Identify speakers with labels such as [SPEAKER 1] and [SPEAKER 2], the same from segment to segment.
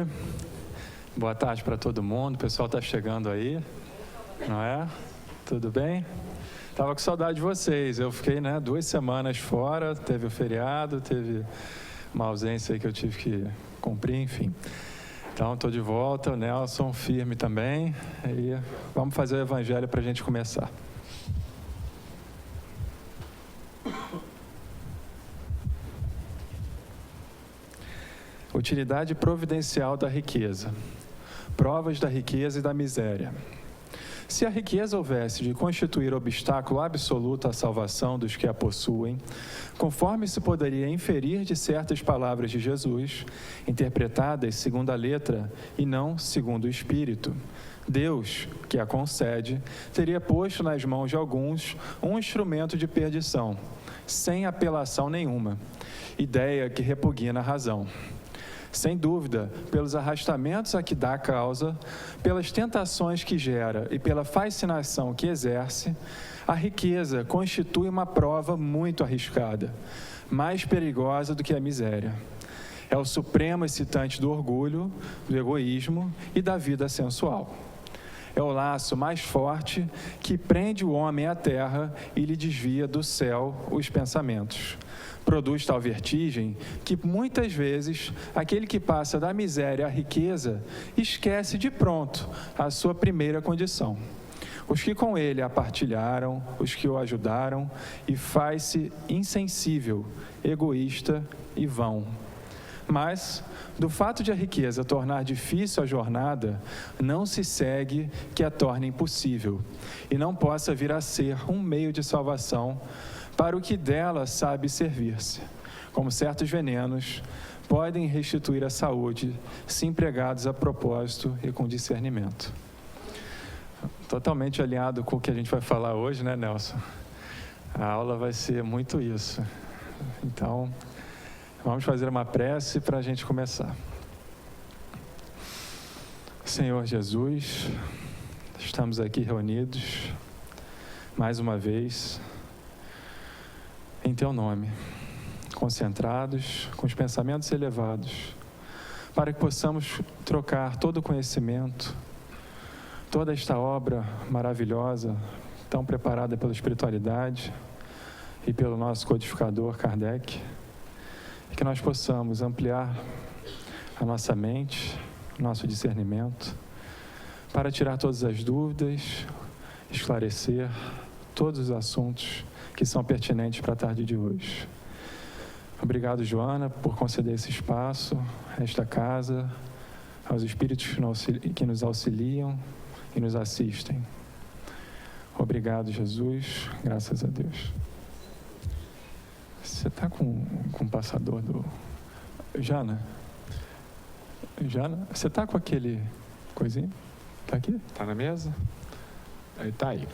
[SPEAKER 1] tarde. Boa tarde para todo mundo. O pessoal está chegando aí, não é? Tudo bem? Estava com saudade de vocês. Eu fiquei, 2 semanas fora, teve o feriado, teve uma ausência aí que eu tive que cumprir, enfim. Então, estou de volta, o Nelson firme também. E vamos fazer o evangelho para a gente começar. Utilidade providencial da riqueza. Provas da riqueza e da miséria. Se a riqueza houvesse de constituir obstáculo absoluto à salvação dos que a possuem, conforme se poderia inferir de certas palavras de Jesus, interpretadas segundo a letra e não segundo o Espírito, Deus, que a concede, teria posto nas mãos de alguns um instrumento de perdição, sem apelação nenhuma, ideia que repugna a razão. Sem dúvida, pelos arrastamentos a que dá causa, pelas tentações que gera e pela fascinação que exerce, a riqueza constitui uma prova muito arriscada, mais perigosa do que a miséria. É o supremo excitante do orgulho, do egoísmo e da vida sensual. É o laço mais forte que prende o homem à terra e lhe desvia do céu os pensamentos. Produz tal vertigem que, muitas vezes, aquele que passa da miséria à riqueza esquece de pronto a sua primeira condição. Os que com ele a partilharam, os que o ajudaram, e faz-se insensível, egoísta e vão. Mas, do fato de a riqueza tornar difícil a jornada, não se segue que a torne impossível, e não possa vir a ser um meio de salvação para o que dela sabe servir-se, como certos venenos podem restituir a saúde se empregados a propósito e com discernimento. Totalmente alinhado com o que a gente vai falar hoje, né, Nelson? A aula vai ser muito isso. Então, vamos fazer uma prece para a gente começar. Senhor Jesus, estamos aqui reunidos mais uma vez em Teu nome, concentrados, com os pensamentos elevados, para que possamos trocar todo o conhecimento, toda esta obra maravilhosa, tão preparada pela espiritualidade e pelo nosso codificador Kardec, e que nós possamos ampliar a nossa mente, nosso discernimento, para tirar todas as dúvidas, esclarecer todos os assuntos que são pertinentes para a tarde de hoje. Obrigado, Joana, por conceder esse espaço, esta casa, aos espíritos que nos auxiliam e nos assistem. Obrigado, Jesus, graças a Deus. Você está com o passador do... Jana, você está com aquele coisinho? Está aqui?
[SPEAKER 2] Está na mesa? Está aí.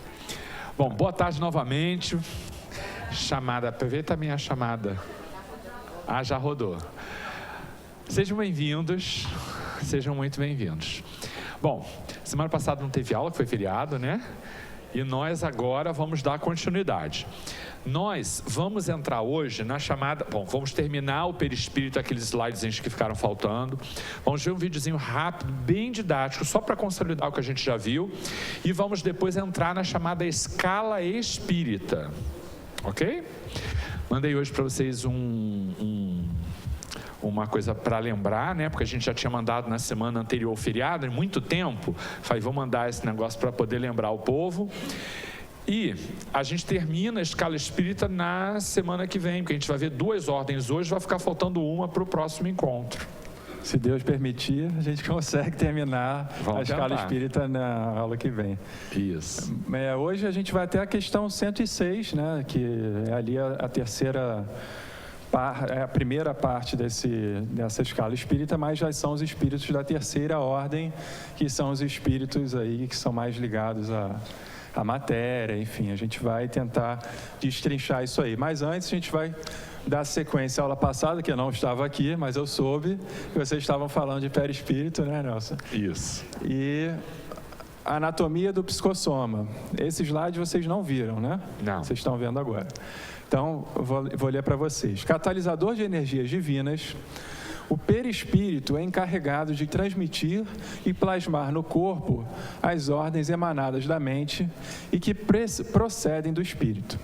[SPEAKER 2] Bom, boa tarde novamente. Chamada, aproveita a minha chamada. Ah, já rodou. Sejam bem-vindos, sejam muito bem-vindos. Bom, semana passada não teve aula, que foi feriado, né? E nós agora vamos dar continuidade. Nós vamos entrar hoje na chamada... Bom, vamos terminar o perispírito, aqueles slides que ficaram faltando. Vamos ver um videozinho rápido, bem didático, só para consolidar o que a gente já viu. E vamos depois entrar na chamada escala espírita. Ok? Mandei hoje para vocês uma coisa para lembrar, né? Porque a gente já tinha mandado na semana anterior ao feriado, em muito tempo. Falei, vou mandar esse negócio para poder lembrar o povo. E a gente termina a escala espírita na semana que vem, porque a gente vai ver 2 ordens hoje, vai ficar faltando uma para o próximo encontro.
[SPEAKER 1] Se Deus permitir, a gente consegue terminar a escala espírita na aula que vem.
[SPEAKER 2] Isso.
[SPEAKER 1] Hoje a gente vai até a questão 106, né? Que é ali a terceira... É a primeira parte dessa escala espírita, mas já são os espíritos da terceira ordem, que são os espíritos aí que são mais ligados à matéria, enfim, a gente vai tentar destrinchar isso aí. Mas antes a gente vai dar sequência à aula passada, que eu não estava aqui, mas eu soube que vocês estavam falando de perispírito, né, Nelson?
[SPEAKER 2] Isso.
[SPEAKER 1] E a anatomia do psicossoma. Esse slide vocês não viram, né?
[SPEAKER 2] Não.
[SPEAKER 1] Vocês estão vendo agora. Então, vou ler para vocês. Catalisador de energias divinas, O perispírito é encarregado de transmitir e plasmar no corpo as ordens emanadas da mente e que procedem do espírito.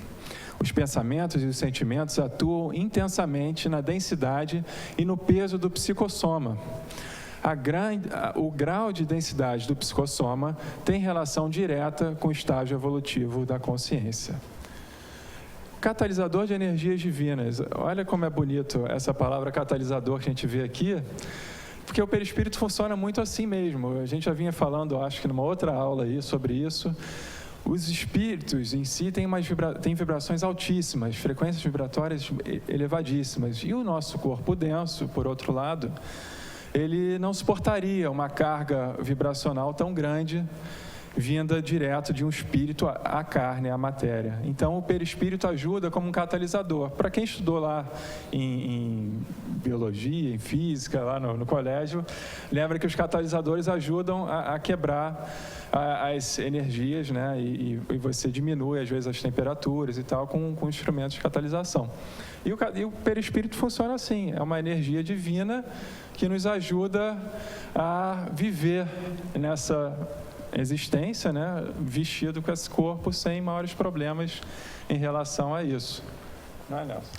[SPEAKER 1] Os pensamentos e os sentimentos atuam intensamente na densidade e no peso do psicossoma. O grau de densidade do psicossoma tem relação direta com o estágio evolutivo da consciência. Catalisador de energias divinas. Olha como é bonito essa palavra catalisador que a gente vê aqui, porque o perispírito funciona muito assim mesmo. A gente já vinha falando, acho que numa outra aula aí sobre isso. Os espíritos em si têm vibrações altíssimas, frequências vibratórias elevadíssimas. E o nosso corpo denso, por outro lado, ele não suportaria uma carga vibracional tão grande vinda direto de um espírito à carne, à matéria. Então, o perispírito ajuda como um catalisador. Para quem estudou lá em biologia, em física, lá no colégio, lembra que os catalisadores ajudam a quebrar as energias, né? E você diminui, às vezes, as temperaturas e tal, com instrumentos de catalisação. E o perispírito funciona assim, é uma energia divina que nos ajuda a viver nessa existência, né, vestido com esse corpo sem maiores problemas em relação a isso. Não é, Nelson?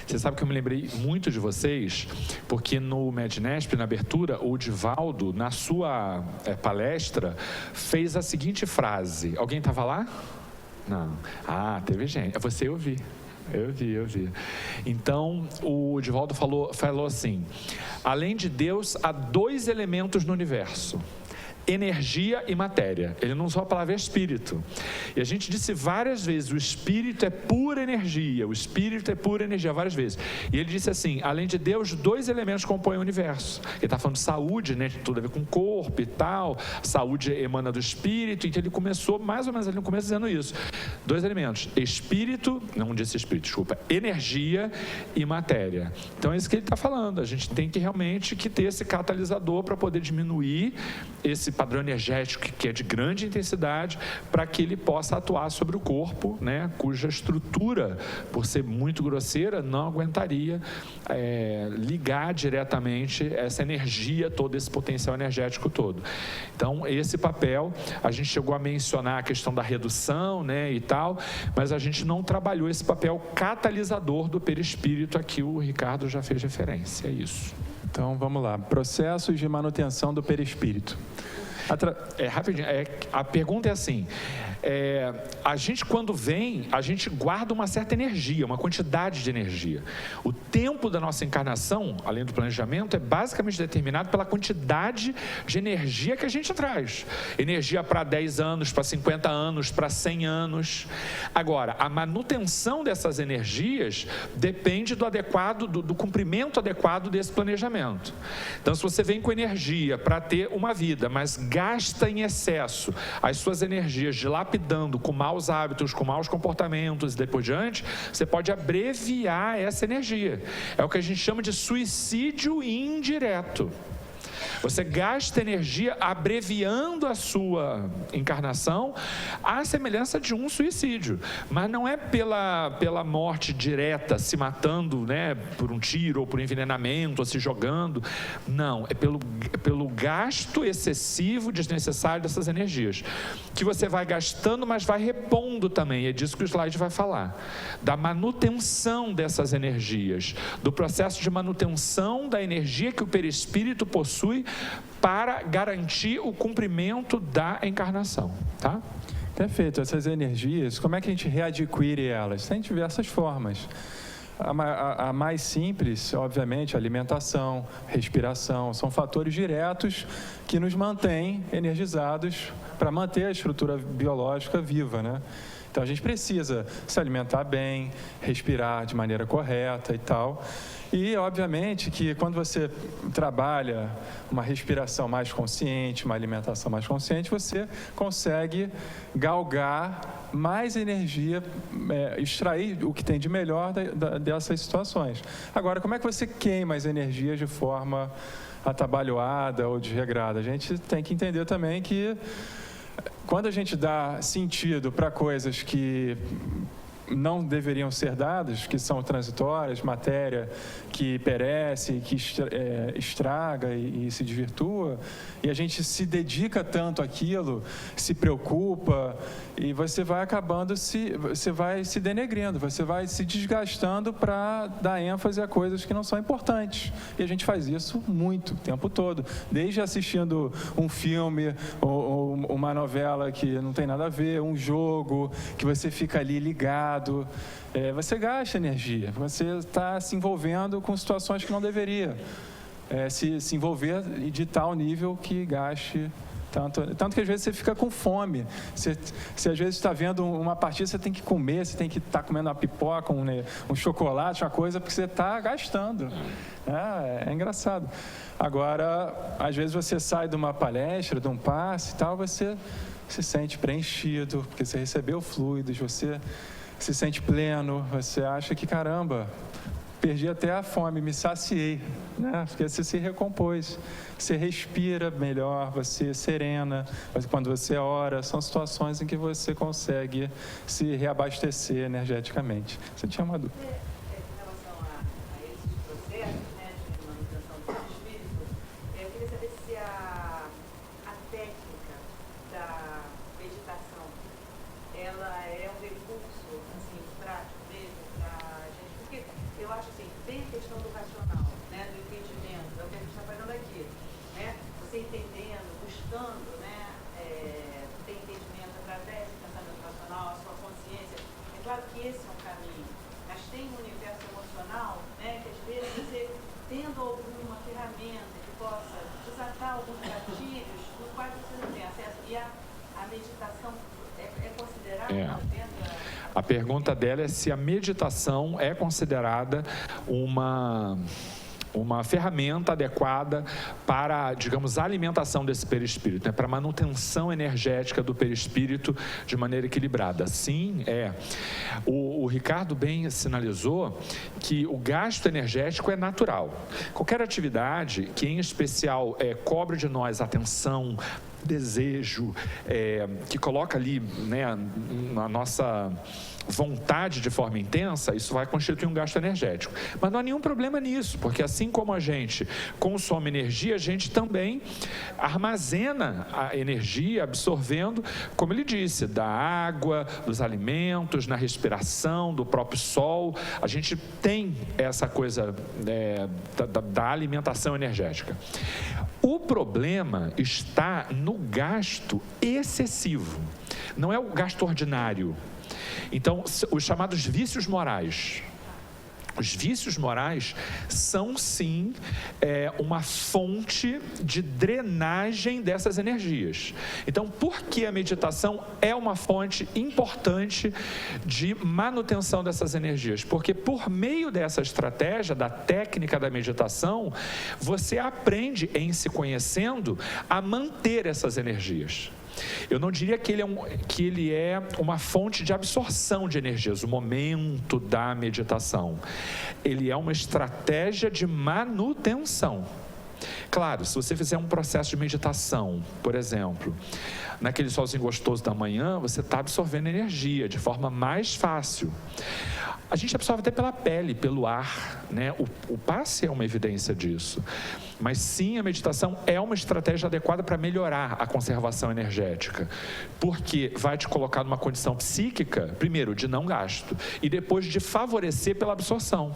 [SPEAKER 2] Você sabe que eu me lembrei muito de vocês, porque no Mednesp, na abertura, o Divaldo, na sua palestra, fez a seguinte frase. Alguém estava lá? Não. Ah, teve gente. Você eu vi. Eu vi. Então, o Divaldo falou assim: além de Deus, há 2 elementos no universo: energia e matéria. Ele não usou a palavra espírito. E a gente disse várias vezes, o espírito é pura energia, várias vezes. E ele disse assim, além de Deus, 2 elementos compõem o universo. Ele está falando de saúde, né, tudo a ver com o corpo e tal, saúde emana do espírito, então ele começou, mais ou menos ali no começo, dizendo isso. 2 elementos, energia e matéria. Então é isso que ele está falando, a gente tem que realmente ter esse catalisador para poder diminuir esse padrão energético que é de grande intensidade, para que ele possa atuar sobre o corpo, né, cuja estrutura, por ser muito grosseira, não aguentaria ligar diretamente essa energia toda, esse potencial energético todo. Então, esse papel, a gente chegou a mencionar a questão da redução, né, e tal, mas a gente não trabalhou esse papel catalisador do perispírito, aqui o Ricardo já fez referência, é isso.
[SPEAKER 1] Então, vamos lá. Processos de manutenção do perispírito.
[SPEAKER 2] Rapidinho, a pergunta é assim, a gente quando vem, a gente guarda uma certa energia, uma quantidade de energia. O tempo da nossa encarnação, além do planejamento, é basicamente determinado pela quantidade de energia que a gente traz. Energia para 10 anos, para 50 anos, para 100 anos. Agora, a manutenção dessas energias depende do cumprimento adequado desse planejamento. Então, se você vem com energia para ter uma vida, mas gasta em excesso as suas energias dilapidando com maus hábitos, com maus comportamentos e depois diante, você pode abreviar essa energia. É o que a gente chama de suicídio indireto. Você gasta energia abreviando a sua encarnação à semelhança de um suicídio. Mas não é pela morte direta, se matando, né, por um tiro ou por envenenamento, ou se jogando. Não, é pelo gasto excessivo, desnecessário dessas energias. Que você vai gastando, mas vai repondo também. É disso que o slide vai falar. Da manutenção dessas energias. Do processo de manutenção da energia que o perispírito possui para garantir o cumprimento da encarnação, tá?
[SPEAKER 1] Perfeito. Essas energias, como é que a gente readquire elas? Tem diversas formas. A mais simples, obviamente, alimentação, respiração, são fatores diretos que nos mantêm energizados para manter a estrutura biológica viva, né? Então, a gente precisa se alimentar bem, respirar de maneira correta e tal. E, obviamente, que quando você trabalha uma respiração mais consciente, uma alimentação mais consciente, você consegue galgar mais energia, extrair o que tem de melhor dessas situações. Agora, como é que você queima as energias de forma atabalhoada ou desregrada? A gente tem que entender também que quando a gente dá sentido para coisas que não deveriam ser dadas, que são transitórias, matéria que perece, que estraga e se desvirtua, e a gente se dedica tanto àquilo, se preocupa, e você vai acabando, você vai se denegrindo, você vai se desgastando para dar ênfase a coisas que não são importantes. E a gente faz isso muito, o tempo todo, desde assistindo um filme, ou uma novela que não tem nada a ver, um jogo, que você fica ali ligado, você gasta energia, você está se envolvendo com situações que não deveria se envolver de tal nível que gaste tanto que às vezes você fica com fome. Você às vezes está vendo uma partida, você tem que comer, você tem que estar comendo uma pipoca, um chocolate, uma coisa, porque você está gastando. É engraçado. Agora, às vezes você sai de uma palestra, de um passe e tal, você se sente preenchido, porque você recebeu fluidos, você se sente pleno, você acha que, caramba, perdi até a fome, me saciei, né? Porque você se recompôs, você respira melhor, você serena, quando você ora, são situações em que você consegue se reabastecer energeticamente. Você tinha uma dúvida?
[SPEAKER 3] Em relação a esses processos, né, de manutenção do espírito, eu queria saber se a técnica da meditação, ela é um recurso, assim, prático mesmo para a gente, porque eu acho assim, tem a questão do racional, né, do entendimento, é o que a gente está fazendo aqui, né, você entendendo, buscando, né, ter entendimento através do pensamento racional, a sua consciência, é claro que esse é um caminho, mas tem um universo emocional, né, que às vezes você, tendo alguma ferramenta que possa desatar alguns gatilhos, no qual você não tem acesso, e a meditação é considerada dentro da...
[SPEAKER 2] A pergunta dela é se a meditação é considerada uma ferramenta adequada para, digamos, a alimentação desse perispírito, né? Para a manutenção energética do perispírito de maneira equilibrada. Sim, é. O Ricardo bem sinalizou que o gasto energético é natural. Qualquer atividade que, em especial, cobre de nós atenção, desejo, que coloca ali, né, a nossa vontade de forma intensa, isso vai constituir um gasto energético. Mas não há nenhum problema nisso, porque assim como a gente consome energia, a gente também armazena a energia absorvendo, como ele disse, da água, dos alimentos, na respiração, do próprio sol. A gente tem essa coisa da alimentação energética. O problema está no gasto excessivo, não é o gasto ordinário. Então, os chamados vícios morais. Os vícios morais são, sim, uma fonte de drenagem dessas energias. Então, por que a meditação é uma fonte importante de manutenção dessas energias? Porque por meio dessa estratégia, da técnica da meditação, você aprende, em se conhecendo, a manter essas energias. Eu não diria que ele é uma fonte de absorção de energias, o momento da meditação. Ele é uma estratégia de manutenção. Claro, se você fizer um processo de meditação, por exemplo, naquele solzinho gostoso da manhã, você está absorvendo energia de forma mais fácil. A gente absorve até pela pele, pelo ar, né? O passe é uma evidência disso. Mas sim, a meditação é uma estratégia adequada para melhorar a conservação energética, porque vai te colocar numa condição psíquica, primeiro, de não gasto, e depois de favorecer pela absorção.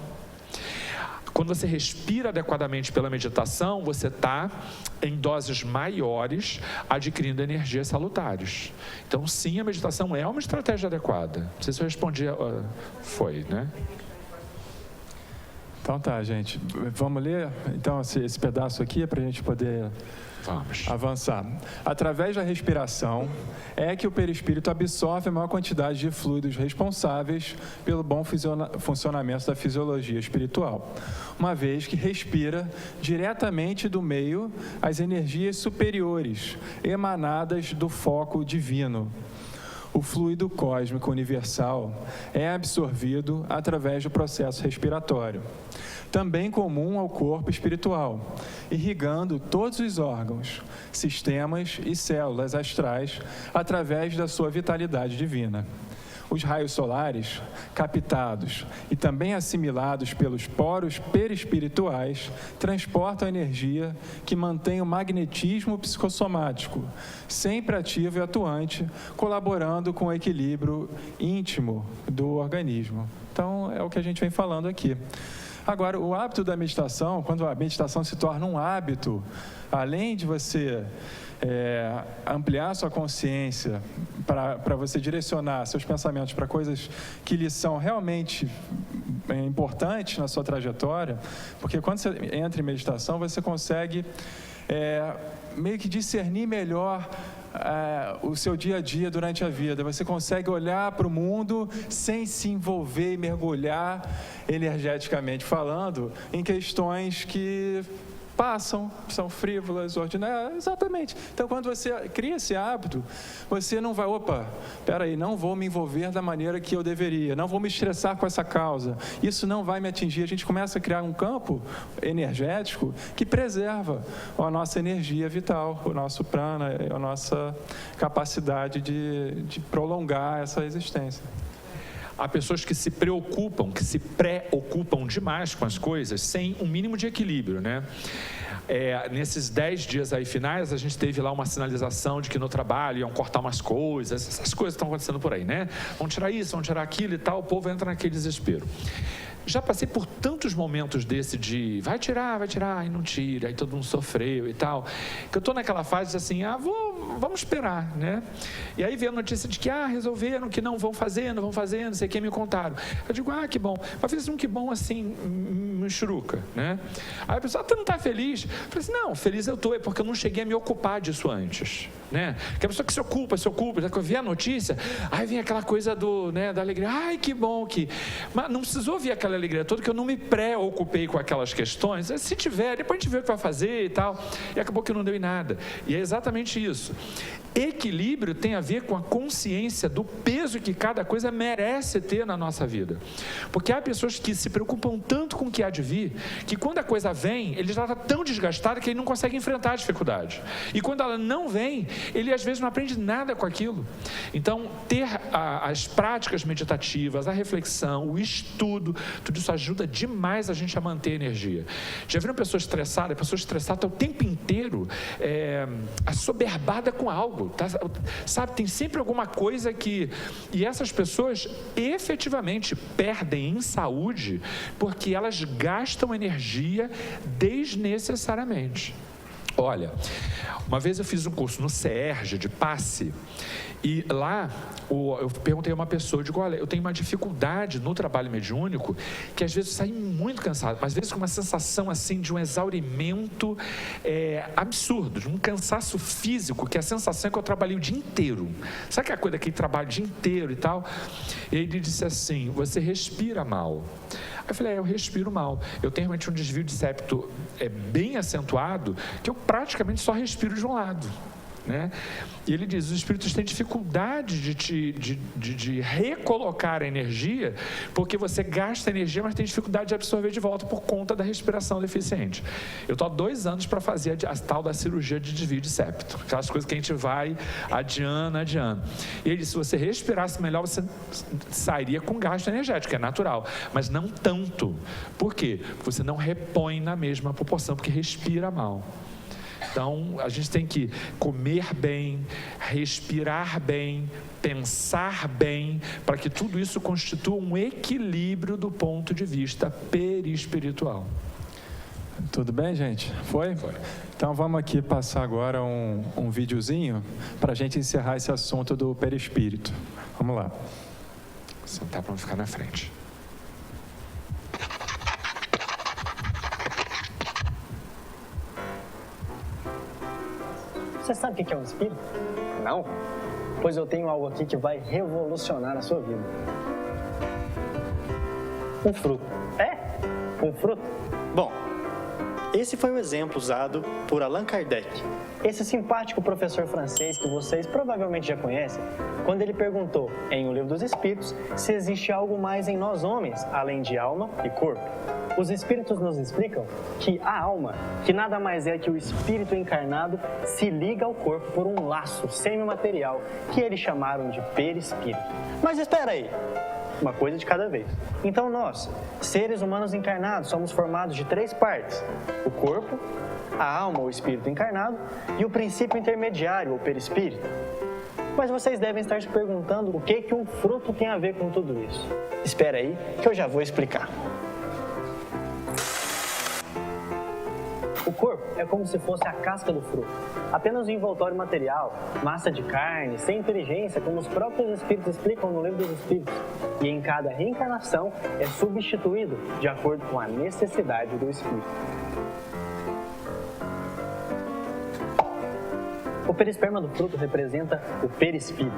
[SPEAKER 2] Quando você respira adequadamente pela meditação, você está em doses maiores adquirindo energias salutares. Então, sim, a meditação é uma estratégia adequada. Não sei se eu respondi. Foi, né?
[SPEAKER 1] Então tá, gente. Vamos ler, então, esse pedaço aqui para a gente poder avançar. Através da respiração é que o perispírito absorve a maior quantidade de fluidos responsáveis pelo bom funcionamento da fisiologia espiritual, uma vez que respira diretamente do meio as energias superiores emanadas do foco divino. O fluido cósmico universal é absorvido através do processo respiratório, também comum ao corpo espiritual, irrigando todos os órgãos, sistemas e células astrais através da sua vitalidade divina. Os raios solares, captados e também assimilados pelos poros perispirituais, transportam a energia que mantém o magnetismo psicossomático, sempre ativo e atuante, colaborando com o equilíbrio íntimo do organismo. Então, é o que a gente vem falando aqui. Agora, o hábito da meditação, quando a meditação se torna um hábito, além de você ampliar sua consciência para você direcionar seus pensamentos para coisas que lhe são realmente importantes na sua trajetória, porque quando você entra em meditação, você consegue meio que discernir melhor o seu dia a dia durante a vida. Você consegue olhar para o mundo sem se envolver e mergulhar, energeticamente falando, em questões que passam, são frívolas, ordinárias, exatamente. Então, quando você cria esse hábito, você não vai, peraí, não vou me envolver da maneira que eu deveria, não vou me estressar com essa causa, isso não vai me atingir. A gente começa a criar um campo energético que preserva a nossa energia vital, o nosso prana, a nossa capacidade de prolongar essa existência.
[SPEAKER 2] Há pessoas que se preocupam, que se preocupam demais com as coisas, sem um mínimo de equilíbrio, né? Nesses 10 dias aí finais, a gente teve lá uma sinalização de que no trabalho iam cortar umas coisas, essas coisas estão acontecendo por aí, né? Vão tirar isso, vão tirar aquilo e tal, o povo entra naquele desespero. Já passei por tantos momentos desse de vai tirar, e não tira, aí todo mundo sofreu e tal, que eu estou naquela fase assim, vamos esperar, né? E aí veio a notícia de que, resolveram que não vão fazer, não sei o que, me contaram. Eu digo, que bom, mas fiz que bom assim, me churuca, né? Aí a pessoa, tu não está feliz? Eu falei assim, não, feliz eu estou, é porque eu não cheguei a me ocupar disso antes, né? Que a pessoa que se ocupa, já que eu vi a notícia, aí vem aquela coisa da alegria, que bom que... Mas não precisou vir aquela alegria toda, que eu não me preocupei com aquelas questões. Se tiver, depois a gente vê o que vai fazer e tal, e acabou que não deu em nada. E é exatamente isso. Equilíbrio tem a ver com a consciência do peso que cada coisa merece ter na nossa vida. Porque há pessoas que se preocupam tanto com o que há de vir, que quando a coisa vem, ele já está tão desgastado que ele não consegue enfrentar a dificuldade. E quando ela não vem, ele às vezes não aprende nada com aquilo. Então, ter as práticas meditativas, a reflexão, o estudo, tudo isso ajuda demais a gente a manter a energia. Já viram pessoa estressada? A pessoa estressada está o tempo inteiro assoberbada com algo, tá? Sabe, tem sempre alguma coisa que... E essas pessoas efetivamente perdem em saúde porque elas gastam energia desnecessariamente. Olha, uma vez eu fiz um curso no CERJ de passe, e lá eu perguntei a uma pessoa, eu digo, olha, eu tenho uma dificuldade no trabalho mediúnico, que às vezes eu saio muito cansado, mas às vezes com uma sensação assim de um exaurimento absurdo, de um cansaço físico, que a sensação é que eu trabalhei o dia inteiro. Sabe aquela coisa que trabalha o dia inteiro e tal? E ele disse assim, você respira mal. Eu falei, eu respiro mal. Eu tenho realmente um desvio de septo bem acentuado, que eu praticamente só respiro de um lado, né? E ele diz, os espíritos têm dificuldade de recolocar a energia, porque você gasta energia, mas tem dificuldade de absorver de volta por conta da respiração deficiente. Eu estou há 2 anos para fazer a tal da cirurgia de desvio de septo, aquelas coisas que a gente vai adiando. E ele disse, se você respirasse melhor, você sairia com gasto energético, é natural, mas não tanto. Por quê? Você não repõe na mesma proporção, porque respira mal. Então, a gente tem que comer bem, respirar bem, pensar bem, para que tudo isso constitua um equilíbrio do ponto de vista perispiritual.
[SPEAKER 1] Tudo bem, gente? Foi? Então, vamos aqui passar agora um videozinho para a gente encerrar esse assunto do perispírito. Vamos lá.
[SPEAKER 2] Sentar para não ficar na frente.
[SPEAKER 4] Você sabe o que é um espírito? Não? Pois eu tenho algo aqui que vai revolucionar a sua vida. Um fruto. Um fruto? Bom, esse foi o exemplo usado por Allan Kardec. Esse simpático professor francês que vocês provavelmente já conhecem, quando ele perguntou em O Livro dos Espíritos se existe algo mais em nós homens, além de alma e corpo. Os espíritos nos explicam que a alma, que nada mais é que o espírito encarnado, se liga ao corpo por um laço semimaterial que eles chamaram de perispírito. Mas espera aí, uma coisa de cada vez. Então nós, seres humanos encarnados, somos formados de 3 partes: o corpo, a alma ou espírito encarnado e o princípio intermediário ou perispírito. Mas vocês devem estar se perguntando o que um fruto tem a ver com tudo isso. Espera aí que eu já vou explicar. O corpo é como se fosse a casca do fruto, apenas um envoltório material, massa de carne, sem inteligência, como os próprios espíritos explicam no Livro dos Espíritos. E em cada reencarnação é substituído de acordo com a necessidade do espírito. O perisperma do fruto representa o perispírito.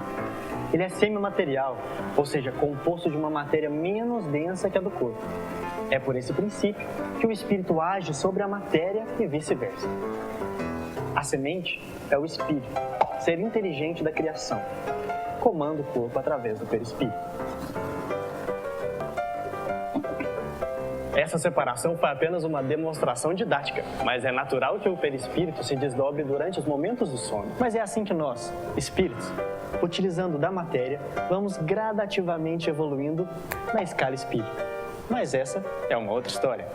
[SPEAKER 4] Ele é semimaterial, ou seja, composto de uma matéria menos densa que a do corpo. É por esse princípio que o espírito age sobre a matéria e vice-versa. A semente é o espírito, ser inteligente da criação. Comanda o corpo através do perispírito. Essa separação foi apenas uma demonstração didática, mas é natural que o perispírito se desdobre durante os momentos do sono. Mas é assim que nós, espíritos, utilizando da matéria, vamos gradativamente evoluindo na escala espírita. Mas essa é uma outra história.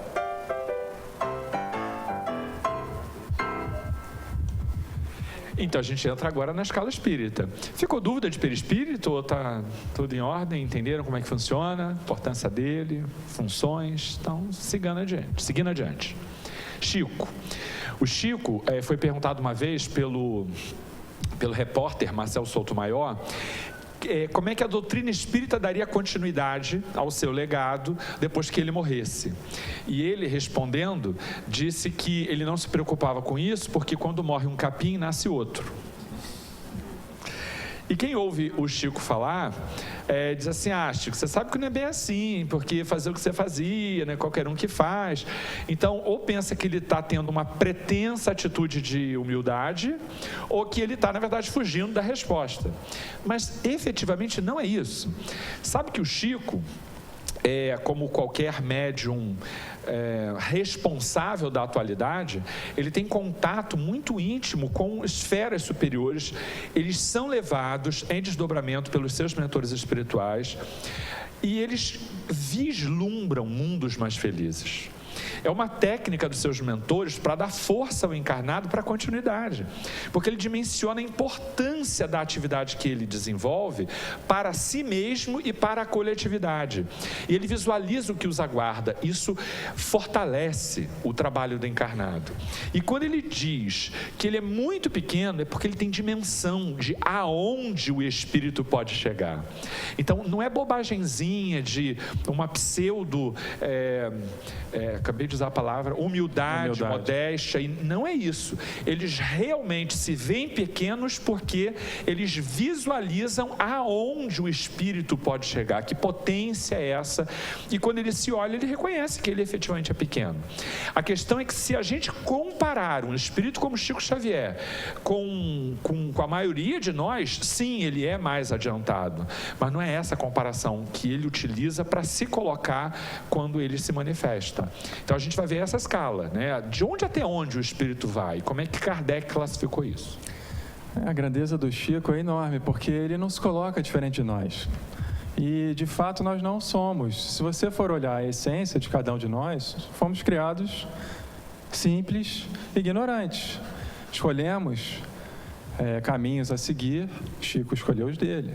[SPEAKER 2] Então a gente entra agora na escala espírita. Ficou dúvida de perispírito ou está tudo em ordem? Entenderam como é que funciona? Importância dele, funções? Então, seguindo adiante. Chico. O Chico foi perguntado uma vez pelo repórter Marcel Souto-Maior como é que a doutrina espírita daria continuidade ao seu legado depois que ele morresse. E ele, respondendo, disse que ele não se preocupava com isso, porque quando morre um capim, nasce outro. E quem ouve o Chico falar, diz assim: Chico, você sabe que não é bem assim, porque fazer o que você fazia, não é qualquer um que faz. Então, ou pensa que ele está tendo uma pretensa atitude de humildade, ou que ele está, na verdade, fugindo da resposta. Mas, efetivamente, não é isso. Sabe que o Chico, como qualquer médium responsável da atualidade, ele tem contato muito íntimo com esferas superiores. Eles são levados em desdobramento pelos seus mentores espirituais e eles vislumbram mundos mais felizes. É uma técnica dos seus mentores para dar força ao encarnado para a continuidade, porque ele dimensiona a importância da atividade que ele desenvolve para si mesmo e para a coletividade. E ele visualiza o que os aguarda. Isso fortalece o trabalho do encarnado. E quando ele diz que ele é muito pequeno, é porque ele tem dimensão de aonde o espírito pode chegar. Então, não é bobagenzinha de uma pseudo... acabei de usar a palavra humildade, modéstia, e não é isso. Eles realmente se veem pequenos porque eles visualizam aonde o espírito pode chegar, que potência é essa, e quando ele se olha, ele reconhece que ele efetivamente é pequeno. A questão é que se a gente comparar um espírito como Chico Xavier com a maioria de nós, sim, ele é mais adiantado, mas não é essa a comparação que ele utiliza para se colocar quando ele se manifesta. Então a gente vai ver essa escala, né? De onde até onde o espírito vai? Como é que Kardec classificou isso?
[SPEAKER 1] A grandeza do Chico é enorme, porque ele não se coloca diferente de nós. E, de fato, nós não somos. Se você for olhar a essência de cada um de nós, fomos criados simples, ignorantes. Escolhemos caminhos a seguir, Chico escolheu os dele.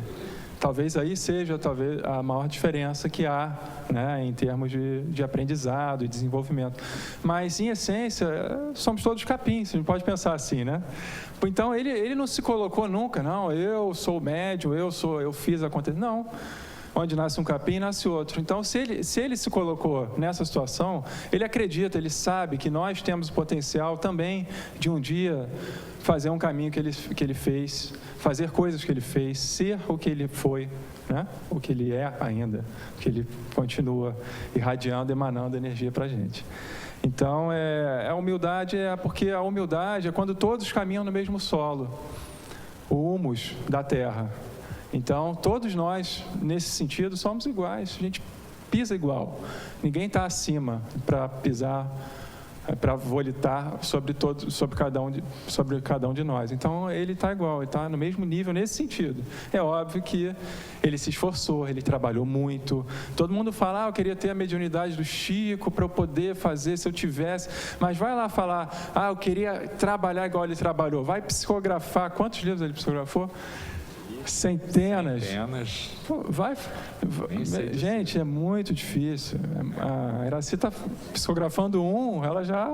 [SPEAKER 1] Talvez aí seja a maior diferença que há, né, em termos de aprendizado e desenvolvimento. Mas, em essência, somos todos capins, a gente pode pensar assim, né? Então, ele não se colocou nunca, não, eu sou médium, eu fiz acontecer. Não. Onde nasce um capim, nasce outro. Então, se ele se colocou nessa situação, ele acredita, ele sabe que nós temos o potencial também de um dia fazer um caminho que ele fez, fazer coisas que ele fez, ser o que ele foi, né? O que ele é ainda, que ele continua irradiando, emanando energia para a gente. Então, a humildade porque a humildade é quando todos caminham no mesmo solo, o humus da terra. Então, todos nós, nesse sentido, somos iguais. A gente pisa igual. Ninguém está acima para pisar, para volitar sobre cada um de nós. Então, ele está igual, ele está no mesmo nível nesse sentido. É óbvio que ele se esforçou, ele trabalhou muito. Todo mundo fala, eu queria ter a mediunidade do Chico para eu poder fazer se eu tivesse. Mas vai lá falar, eu queria trabalhar igual ele trabalhou. Vai psicografar. Quantos livros ele psicografou? Centenas. Pô, gente, é muito difícil. A Iraci está psicografando ela já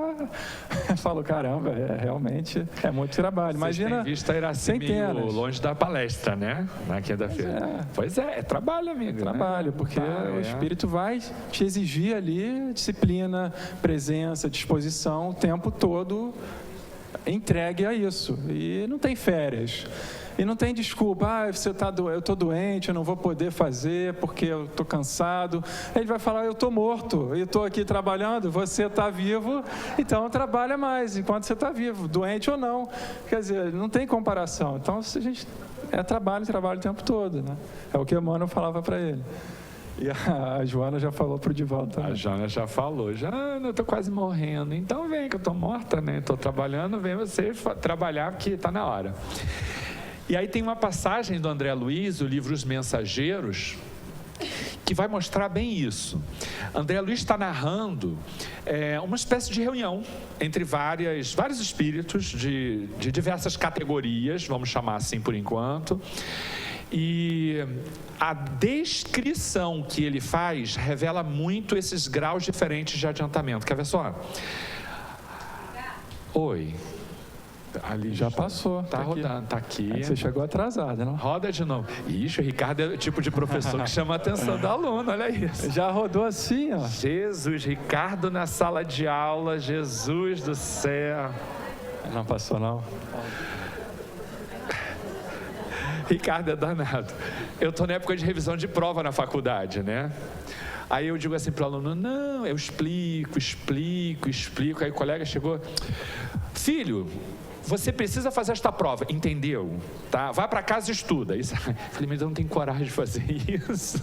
[SPEAKER 1] falou, caramba, realmente é muito trabalho. Imagina.
[SPEAKER 2] Vocês têm visto a Iraci meio longe da palestra, né? Na quinta-feira. Pois é trabalho, amigo.
[SPEAKER 1] Trabalho, né? Porque o Espírito vai te exigir ali disciplina, presença, disposição o tempo todo entregue a isso. E não tem férias. E não tem desculpa, eu estou doente, eu não vou poder fazer porque eu estou cansado. Ele vai falar, eu estou morto e estou aqui trabalhando, você está vivo, então trabalha mais enquanto você está vivo, doente ou não. Quer dizer, não tem comparação. Então, a gente trabalho o tempo todo, né? É o que o Emmanuel falava para ele. E a Joana já falou para o Divaldo também.
[SPEAKER 2] A Joana já falou, eu estou quase morrendo, então vem que eu estou morta, né? Estou trabalhando, vem você trabalhar porque está na hora. E aí tem uma passagem do André Luiz, o livro Os Mensageiros, que vai mostrar bem isso. André Luiz está narrando uma espécie de reunião entre vários espíritos de diversas categorias, vamos chamar assim por enquanto, e a descrição que ele faz revela muito esses graus diferentes de adiantamento. Quer ver só? Oi.
[SPEAKER 1] Ali já passou.
[SPEAKER 2] Tá rodando, tá aqui.
[SPEAKER 1] Aí você chegou atrasada, não?
[SPEAKER 2] Roda de novo. Ixi, o Ricardo é o tipo de professor que chama a atenção do aluno, olha isso.
[SPEAKER 1] Já rodou assim, ó.
[SPEAKER 2] Jesus, Ricardo na sala de aula, Jesus do céu.
[SPEAKER 1] Não passou, não?
[SPEAKER 2] Ricardo é danado. Eu tô na época de revisão de prova na faculdade, né? Aí eu digo assim para o aluno, não, eu explico. Aí o colega chegou, filho, você precisa fazer esta prova, entendeu? Tá? Vai para casa e estuda. Eu falei, mas eu não tenho coragem de fazer isso.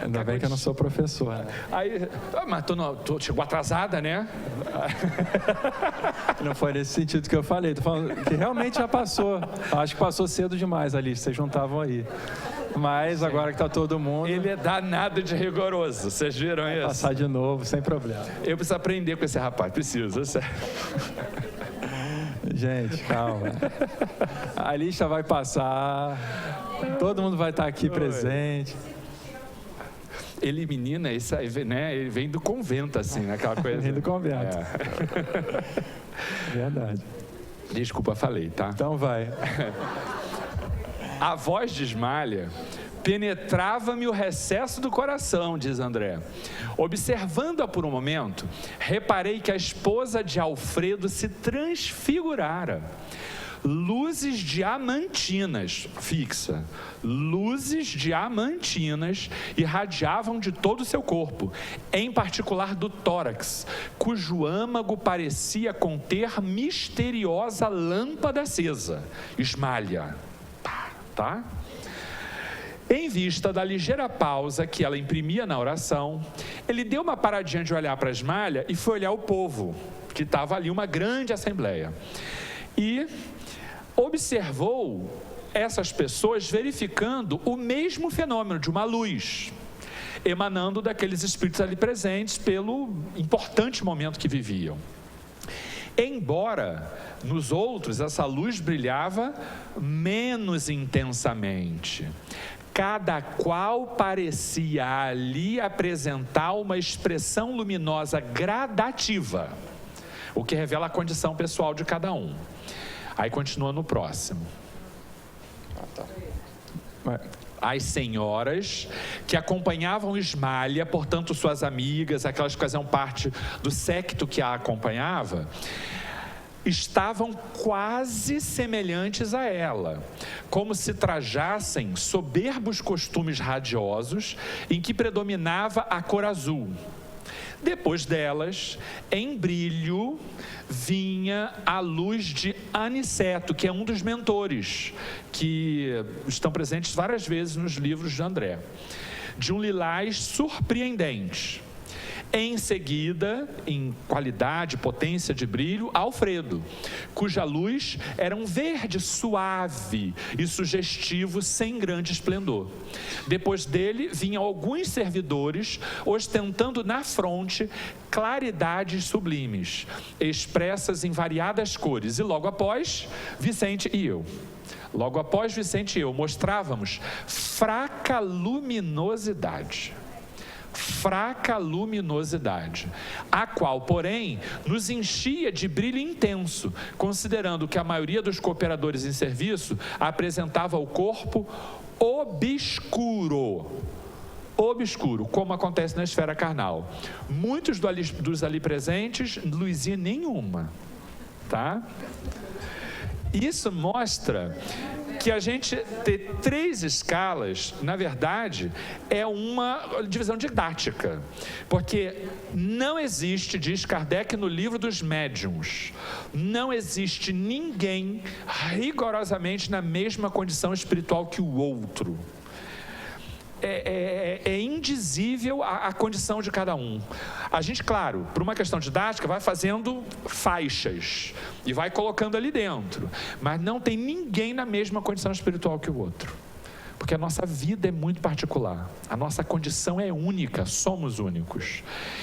[SPEAKER 1] Ainda bem que eu não sou professor.
[SPEAKER 2] Aí, mas chegou atrasada, né?
[SPEAKER 1] Não foi nesse sentido que eu falei. Tô falando que realmente já passou. Acho que passou cedo demais ali, vocês não estavam aí. Mas agora que está todo mundo...
[SPEAKER 2] Ele é danado de rigoroso, vocês viram isso?
[SPEAKER 1] Passar de novo, sem problema.
[SPEAKER 2] Eu preciso aprender com esse rapaz, preciso, sério.
[SPEAKER 1] Gente, calma. A lista vai passar, todo mundo vai estar aqui presente.
[SPEAKER 2] Ele, menina, isso aí, né? Ele vem do convento, assim, né? Aquela coisa.
[SPEAKER 1] Vem do convento. Verdade.
[SPEAKER 2] Desculpa, falei, tá?
[SPEAKER 1] Então vai.
[SPEAKER 2] A voz de Ismália penetrava-me o recesso do coração, diz André. Observando-a por um momento, reparei que a esposa de Alfredo se transfigurara. Luzes diamantinas, fixa, luzes diamantinas irradiavam de todo o seu corpo, em particular do tórax, cujo âmago parecia conter misteriosa lâmpada acesa. Ismália, tá? Em vista da ligeira pausa que ela imprimia na oração, ele deu uma paradinha de olhar para Ismália e foi olhar o povo, que estava ali, uma grande assembleia. E observou essas pessoas verificando o mesmo fenômeno de uma luz, emanando daqueles espíritos ali presentes pelo importante momento que viviam. Embora nos outros essa luz brilhava menos intensamente, cada qual parecia ali apresentar uma expressão luminosa gradativa, o que revela a condição pessoal de cada um. Aí continua no próximo. As senhoras que acompanhavam Ismália, portanto suas amigas, aquelas que faziam parte do séquito que a acompanhava, estavam quase semelhantes a ela, como se trajassem soberbos costumes radiosos em que predominava a cor azul. Depois delas, em brilho, vinha a luz de Aniceto, que é um dos mentores, que estão presentes várias vezes nos livros de André. de um lilás surpreendente. Em seguida, em qualidade, potência de brilho, Alfredo, cuja luz era um verde suave e sugestivo, sem grande esplendor. Depois dele, vinham alguns servidores, ostentando na fronte claridades sublimes, expressas em variadas cores. E logo após, Vicente e eu. Logo após Vicente e eu mostrávamos fraca luminosidade, a qual, porém, nos enchia de brilho intenso, considerando que a maioria dos cooperadores em serviço apresentava o corpo obscuro, como acontece na esfera carnal. Muitos dos ali presentes, luzinha nenhuma, tá? Isso mostra que a gente ter 3 escalas, na verdade, é uma divisão didática. Porque não existe, diz Kardec no livro dos médiuns, não existe ninguém rigorosamente na mesma condição espiritual que o outro. É indizível a condição de cada um. A gente, claro, por uma questão didática, vai fazendo faixas e vai colocando ali dentro, mas não tem ninguém na mesma condição espiritual que o outro, porque a nossa vida é muito particular, a nossa condição é única, somos únicos.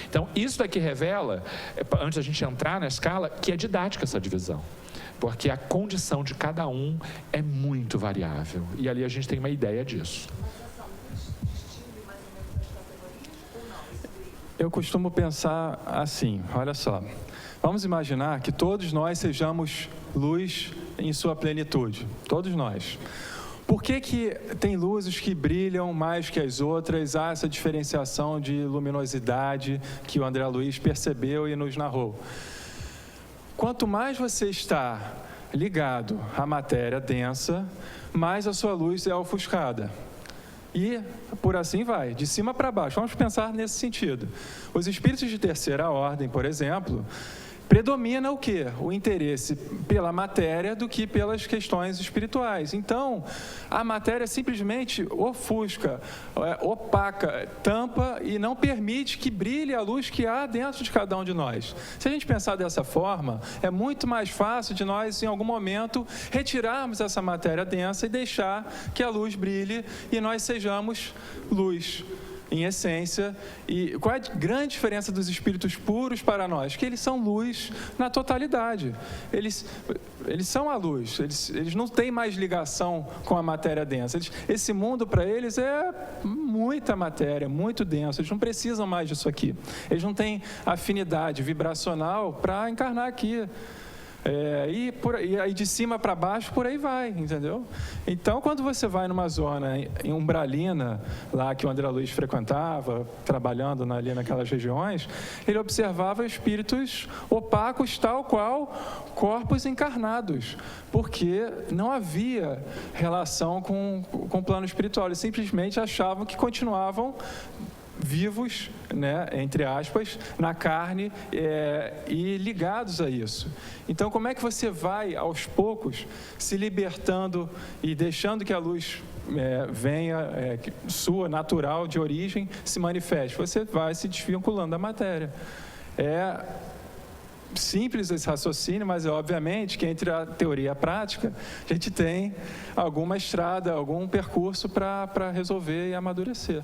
[SPEAKER 2] Então isso daqui revela, antes da gente entrar na escala, que é didática essa divisão, porque a condição de cada um é muito variável, e ali a gente tem uma ideia disso.
[SPEAKER 1] Eu costumo pensar assim, olha só, vamos imaginar que todos nós sejamos luz em sua plenitude, todos nós. Por que tem luzes que brilham mais que as outras? Há essa diferenciação de luminosidade que o André Luiz percebeu e nos narrou. Quanto mais você está ligado à matéria densa, mais a sua luz é ofuscada. E por assim vai, de cima para baixo. Vamos pensar nesse sentido. Os espíritos de terceira ordem, por exemplo, predomina o quê? O interesse pela matéria do que pelas questões espirituais. Então, a matéria simplesmente ofusca, opaca, tampa e não permite que brilhe a luz que há dentro de cada um de nós. Se a gente pensar dessa forma, é muito mais fácil de nós, em algum momento, retirarmos essa matéria densa e deixar que a luz brilhe e nós sejamos luz. Em essência, e qual é a grande diferença dos espíritos puros para nós? Que eles são luz na totalidade, eles são a luz, eles não têm mais ligação com a matéria densa, esse mundo para eles é muita matéria, muito denso, eles não precisam mais disso aqui, eles não têm afinidade vibracional para encarnar aqui. E aí de cima para baixo, por aí vai, entendeu? Então, quando você vai numa zona em umbralina, lá que o André Luiz frequentava, trabalhando ali naquelas regiões, ele observava espíritos opacos, tal qual corpos encarnados, porque não havia relação com o plano espiritual, eles simplesmente achavam que continuavam vivos, né, entre aspas, na carne e ligados a isso. Então, como é que você vai, aos poucos, se libertando e deixando que a luz venha, sua, natural, de origem, se manifeste? Você vai se desvinculando da matéria. É simples esse raciocínio, mas obviamente que entre a teoria e a prática, a gente tem alguma estrada, algum percurso para resolver e amadurecer.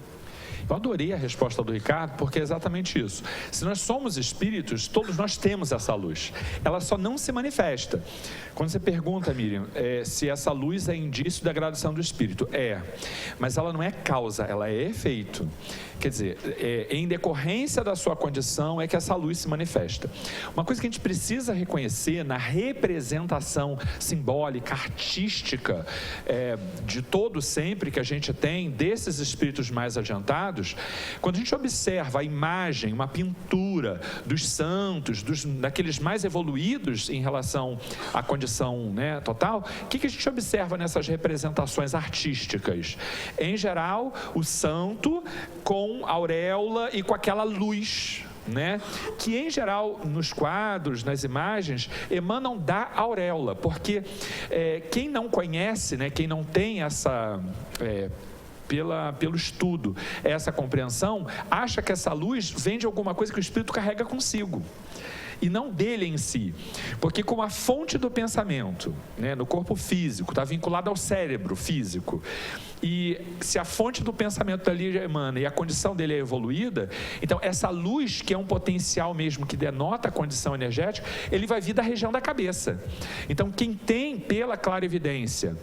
[SPEAKER 2] Eu adorei a resposta do Ricardo, porque é exatamente isso. Se nós somos espíritos, todos nós temos essa luz. Ela só não se manifesta. Quando você pergunta, Miriam, se essa luz é indício da graduação do espírito, mas ela não é causa, ela é efeito. Quer dizer, em decorrência da sua condição é que essa luz se manifesta. Uma coisa que a gente precisa reconhecer na representação simbólica, artística, de todo sempre que a gente tem desses espíritos mais adiantados, quando a gente observa a imagem, uma pintura dos santos, daqueles mais evoluídos em relação à condição, né, total, o que a gente observa nessas representações artísticas? Em geral, o santo com auréola e com aquela luz, né, que em geral nos quadros, nas imagens, emanam da auréola, porque quem não conhece, né, quem não tem essa pelo estudo, essa compreensão, acha que essa luz vem de alguma coisa que o espírito carrega consigo, e não dele em si, porque como a fonte do pensamento, né, no corpo físico, está vinculada ao cérebro físico, e se a fonte do pensamento dali emana e a condição dele é evoluída, então essa luz, que é um potencial mesmo que denota a condição energética, ele vai vir da região da cabeça. Então quem tem pela clarividência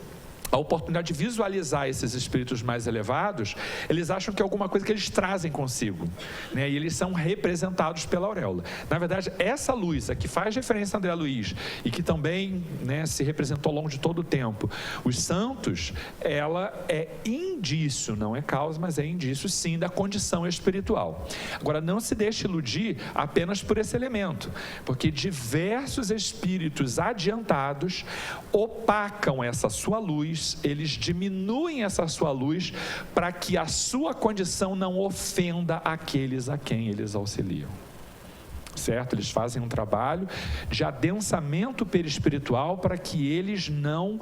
[SPEAKER 2] a oportunidade de visualizar esses espíritos mais elevados, eles acham que é alguma coisa que eles trazem consigo, né? E eles são representados pela auréola. Na verdade, essa luz, a que faz referência a André Luiz, e que também, né, se representou ao longo de todo o tempo, os santos, ela é indício, não é causa, mas é indício sim da condição espiritual. Agora, não se deixe iludir apenas por esse elemento, porque diversos espíritos adiantados opacam essa sua luz, eles diminuem essa sua luz para que a sua condição não ofenda aqueles a quem eles auxiliam. Certo? Eles fazem um trabalho de adensamento perispiritual para que eles não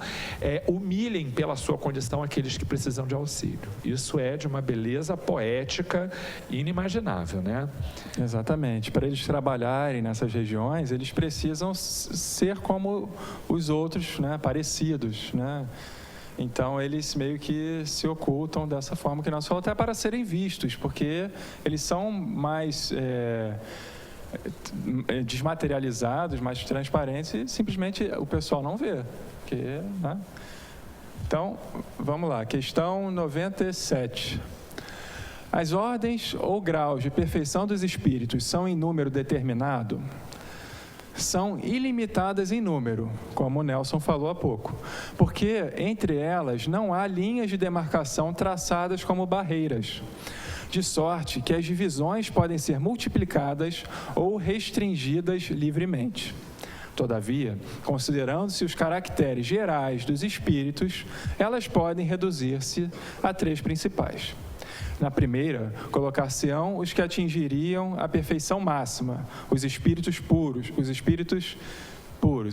[SPEAKER 2] humilhem pela sua condição aqueles que precisam de auxílio. Isso é de uma beleza poética inimaginável, né?
[SPEAKER 1] Exatamente. Para eles trabalharem nessas regiões, eles precisam ser como os outros, né? Parecidos, né? Então, eles meio que se ocultam dessa forma que nós falamos, até para serem vistos, porque eles são mais desmaterializados, mais transparentes, e simplesmente o pessoal não vê. Porque, né? Então, vamos lá, questão 97. As ordens ou graus de perfeição dos espíritos são em número determinado? São ilimitadas em número, como o Nelson falou há pouco, porque entre elas não há linhas de demarcação traçadas como barreiras, de sorte que as divisões podem ser multiplicadas ou restringidas livremente. Todavia, considerando-se os caracteres gerais dos espíritos, elas podem reduzir-se a 3 principais. Na primeira, colocar-se-ão os que atingiriam a perfeição máxima, os espíritos puros,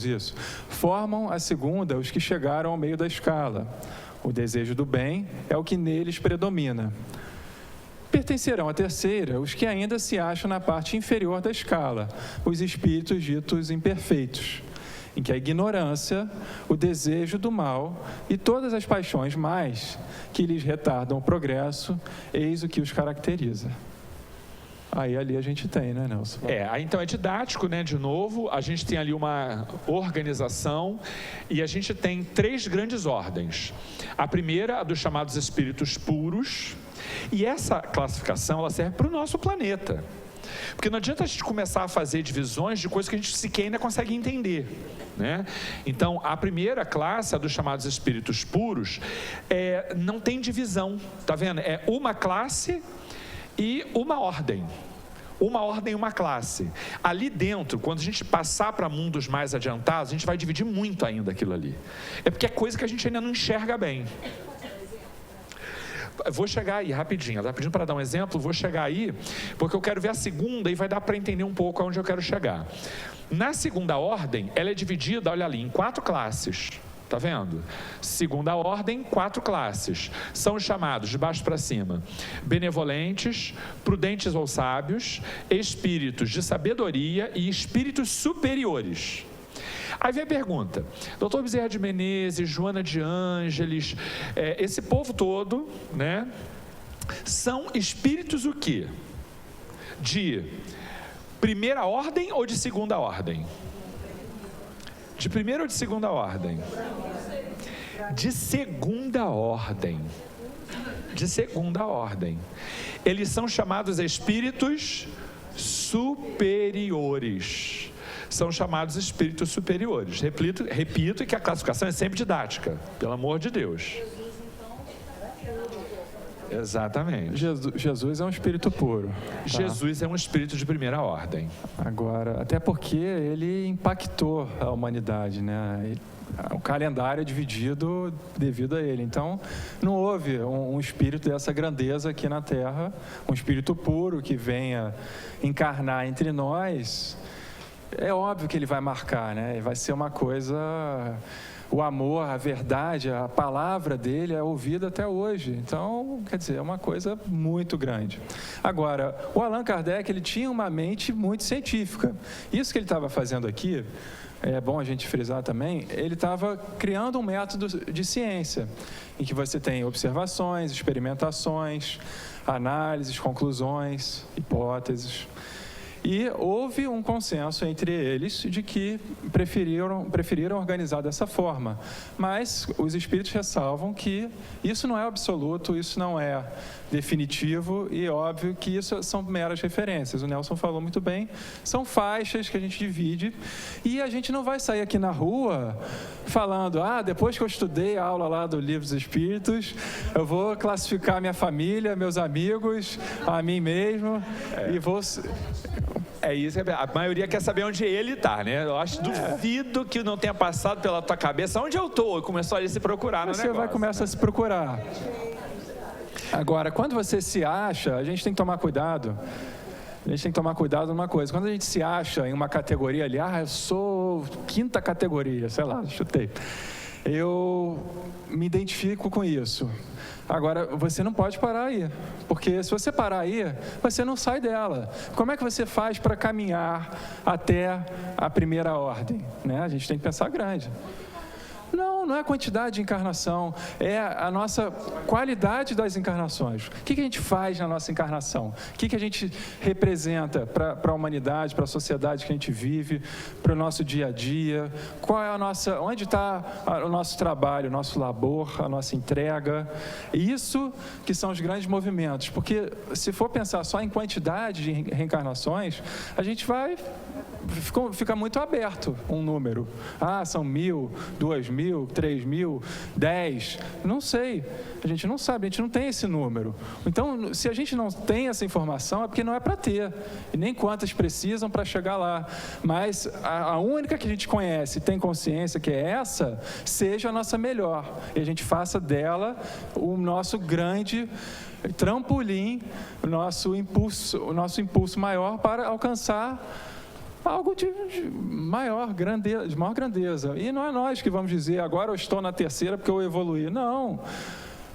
[SPEAKER 1] isso. Formam a segunda os que chegaram ao meio da escala. O desejo do bem é o que neles predomina. Pertencerão à terceira os que ainda se acham na parte inferior da escala, os espíritos ditos imperfeitos, em que a ignorância, o desejo do mal e todas as paixões mais que lhes retardam o progresso, eis o que os caracteriza. Aí ali a gente tem, né, Nelson?
[SPEAKER 2] Então é didático, né, de novo, a gente tem ali uma organização e a gente tem 3 grandes ordens. A primeira, a dos chamados espíritos puros, e essa classificação, ela serve para o nosso planeta. Porque não adianta a gente começar a fazer divisões de coisas que a gente sequer ainda consegue entender, né? Então, a primeira classe, a dos chamados espíritos puros, não tem divisão, tá vendo? É uma classe e uma ordem. Uma ordem e uma classe. Ali dentro, quando a gente passar para mundos mais adiantados, a gente vai dividir muito ainda aquilo ali. É porque é coisa que a gente ainda não enxerga bem. Vou chegar aí rapidinho, ela está pedindo para dar um exemplo, vou chegar aí, porque eu quero ver a segunda e vai dar para entender um pouco aonde eu quero chegar. Na segunda ordem, ela é dividida, olha ali, em 4 classes, tá vendo? Segunda ordem, 4 classes, são chamados, de baixo para cima, benevolentes, prudentes ou sábios, espíritos de sabedoria e espíritos superiores. Aí vem a pergunta, doutor Bezerra de Menezes, Joana de Ângeles, esse povo todo, né, são espíritos o quê? De primeira ordem ou de segunda ordem? De primeira ou de segunda ordem? De segunda ordem. De segunda ordem. Eles são chamados espíritos superiores. São chamados espíritos superiores. Repito que a classificação é sempre didática, pelo amor de Deus. Exatamente.
[SPEAKER 1] Jesus é um espírito puro. Tá?
[SPEAKER 2] Jesus é um espírito de primeira ordem.
[SPEAKER 1] Agora, até porque ele impactou a humanidade, né? O calendário é dividido devido a ele. Então, não houve um espírito dessa grandeza aqui na Terra, um espírito puro que venha encarnar entre nós. É óbvio que ele vai marcar, né? Vai ser uma coisa o amor, a verdade, a palavra dele é ouvida até hoje. Então, quer dizer, é uma coisa muito grande. Agora, o Allan Kardec, ele tinha uma mente muito científica. Isso que ele estava fazendo aqui, é bom a gente frisar também, ele estava criando um método de ciência, em que você tem observações, experimentações, análises, conclusões, hipóteses. E houve um consenso entre eles de que preferiram organizar dessa forma. Mas os espíritos ressalvam que isso não é absoluto, isso não é definitivo e óbvio que isso são meras referências. O Nelson falou muito bem, são faixas que a gente divide e a gente não vai sair aqui na rua falando, depois que eu estudei a aula lá do Livro dos Espíritos, eu vou classificar minha família, meus amigos, a mim mesmo e vou...
[SPEAKER 2] É isso, a maioria quer saber onde ele está, né? Eu acho, duvido que não tenha passado pela tua cabeça onde eu estou, e começou a se procurar no negócio.
[SPEAKER 1] Você vai começar a se procurar. Agora, quando você se acha, a gente tem que tomar cuidado. A gente tem que tomar cuidado numa coisa. Quando a gente se acha em uma categoria ali, eu sou 5ª categoria, sei lá, chutei. Eu me identifico com isso. Agora, você não pode parar aí, porque se você parar aí, você não sai dela. Como é que você faz para caminhar até a primeira ordem? Né? A gente tem que pensar grande. Não é a quantidade de encarnação, é a nossa qualidade das encarnações. O que a gente faz na nossa encarnação? O que a gente representa para a humanidade, para a sociedade que a gente vive, para o nosso dia a dia? Qual é onde está o nosso trabalho, o nosso labor, a nossa entrega? Isso que são os grandes movimentos, porque se for pensar só em quantidade de reencarnações, a gente fica muito aberto um número. São 1.000, 2.000, 3.000, 10, não sei. A gente não sabe, a gente não tem esse número. Então, se a gente não tem essa informação, é porque não é para ter. E nem quantas precisam para chegar lá. Mas a única que a gente conhece, tem consciência que é essa, seja a nossa melhor. E a gente faça dela o nosso grande trampolim, o nosso impulso maior para alcançar algo de maior grandeza. E não é nós que vamos dizer, agora eu estou na 3ª porque eu evoluí. Não.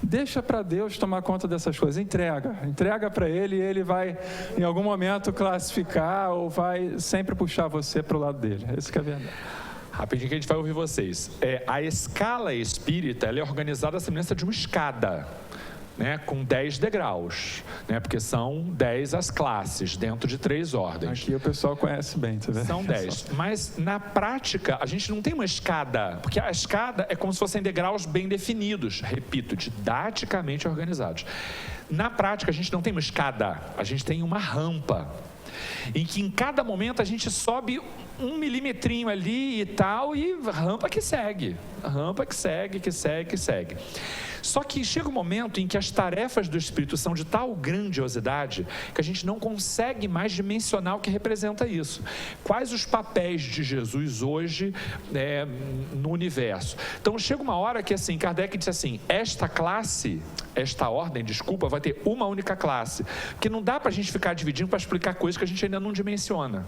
[SPEAKER 1] Deixa para Deus tomar conta dessas coisas. Entrega para Ele e Ele vai, em algum momento, classificar ou vai sempre puxar você para o lado dele. Isso que é verdade.
[SPEAKER 2] Rapidinho que a gente vai ouvir vocês. A escala espírita, ela é organizada à semelhança de uma escada, né, com 10 degraus, né, porque são 10 as classes, dentro de 3 ordens.
[SPEAKER 1] Aqui o pessoal conhece bem, tá vendo?
[SPEAKER 2] São 10, mas na prática a gente não tem uma escada, porque a escada é como se fossem degraus bem definidos, repito, didaticamente organizados. Na prática a gente não tem uma escada, a gente tem uma rampa, em que em cada momento a gente sobe 1 milimetrinho ali e tal, e rampa que segue, que segue. Só que chega um momento em que as tarefas do Espírito são de tal grandiosidade que a gente não consegue mais dimensionar o que representa isso. Quais os papéis de Jesus hoje no universo? Então chega uma hora que assim, Kardec disse assim, esta ordem, vai ter uma única classe, porque não dá para a gente ficar dividindo para explicar coisas que a gente ainda não dimensiona.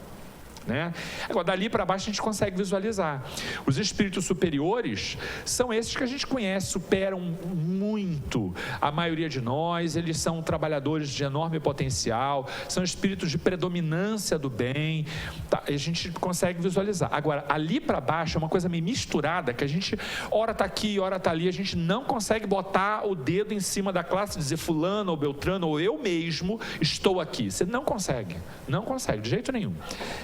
[SPEAKER 2] Né? Agora, dali para baixo a gente consegue visualizar. Os espíritos superiores são esses que a gente conhece, superam muito a maioria de nós, eles são trabalhadores de enorme potencial, são espíritos de predominância do bem, a gente consegue visualizar. Agora, ali para baixo é uma coisa meio misturada, que a gente ora está aqui, ora está ali, a gente não consegue botar o dedo em cima da classe e dizer fulano ou beltrano ou eu mesmo estou aqui. Você não consegue, de jeito nenhum.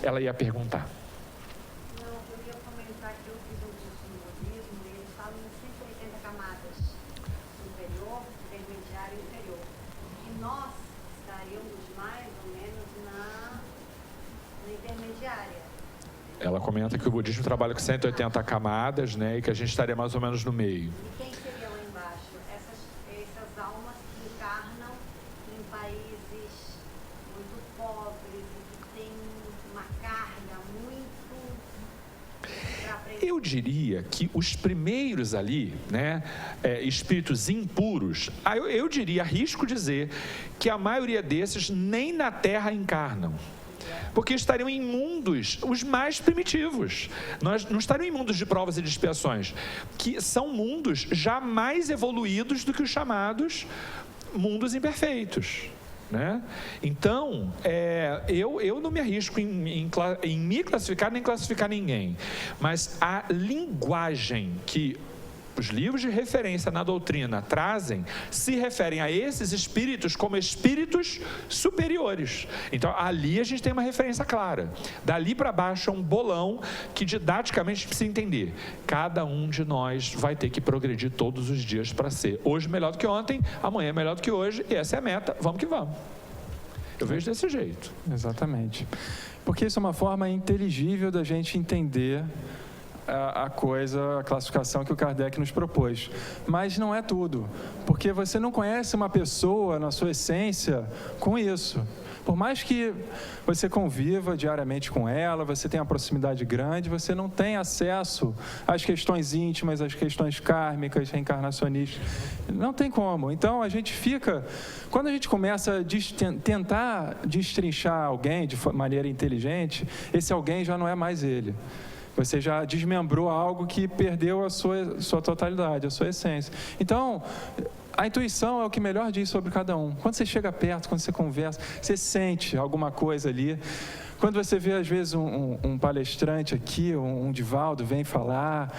[SPEAKER 2] Ela ia perguntar.
[SPEAKER 3] Não, eu ia comentar que eu fiz um curso no budismo e eles falam em 180 camadas, superior, intermediário e inferior. E nós estaríamos mais ou menos na intermediária.
[SPEAKER 2] Ela comenta que o budismo trabalha com 180 camadas, né, e que a gente estaria mais ou menos no meio.
[SPEAKER 3] E quem seria lá embaixo? Essas almas que encarnam em países muito pobres e que têm uma carga muito...
[SPEAKER 2] Eu diria que os primeiros ali, né, espíritos impuros, eu diria, arrisco dizer, que a maioria desses nem na Terra encarnam. Porque estariam em mundos os mais primitivos. Nós não estariam em mundos de provas e de expiações, que são mundos já mais evoluídos do que os chamados mundos imperfeitos, né? Então, eu não me arrisco em me classificar nem classificar ninguém, mas a linguagem que os livros de referência na doutrina trazem se referem a esses espíritos como espíritos superiores. Então, ali a gente tem uma referência clara. Dali para baixo é um bolão que didaticamente precisa entender. Cada um de nós vai ter que progredir todos os dias para ser hoje melhor do que ontem, amanhã melhor do que hoje, e essa é a meta, vamos que vamos. Eu vejo desse jeito.
[SPEAKER 1] Exatamente. Porque isso é uma forma inteligível da gente entender a classificação que o Kardec nos propôs. Mas não é tudo, porque você não conhece uma pessoa na sua essência com isso. Por mais que você conviva diariamente com ela, você tenha uma proximidade grande, você não tem acesso às questões íntimas, às questões kármicas, reencarnacionistas. Não tem como. Então, a gente fica... Quando a gente começa a tentar destrinchar alguém de maneira inteligente, esse alguém já não é mais ele. Você já desmembrou algo que perdeu a sua totalidade, a sua essência. Então, a intuição é o que melhor diz sobre cada um. Quando você chega perto, quando você conversa, você sente alguma coisa ali. Quando você vê, às vezes, um palestrante aqui, um Divaldo, vem falar...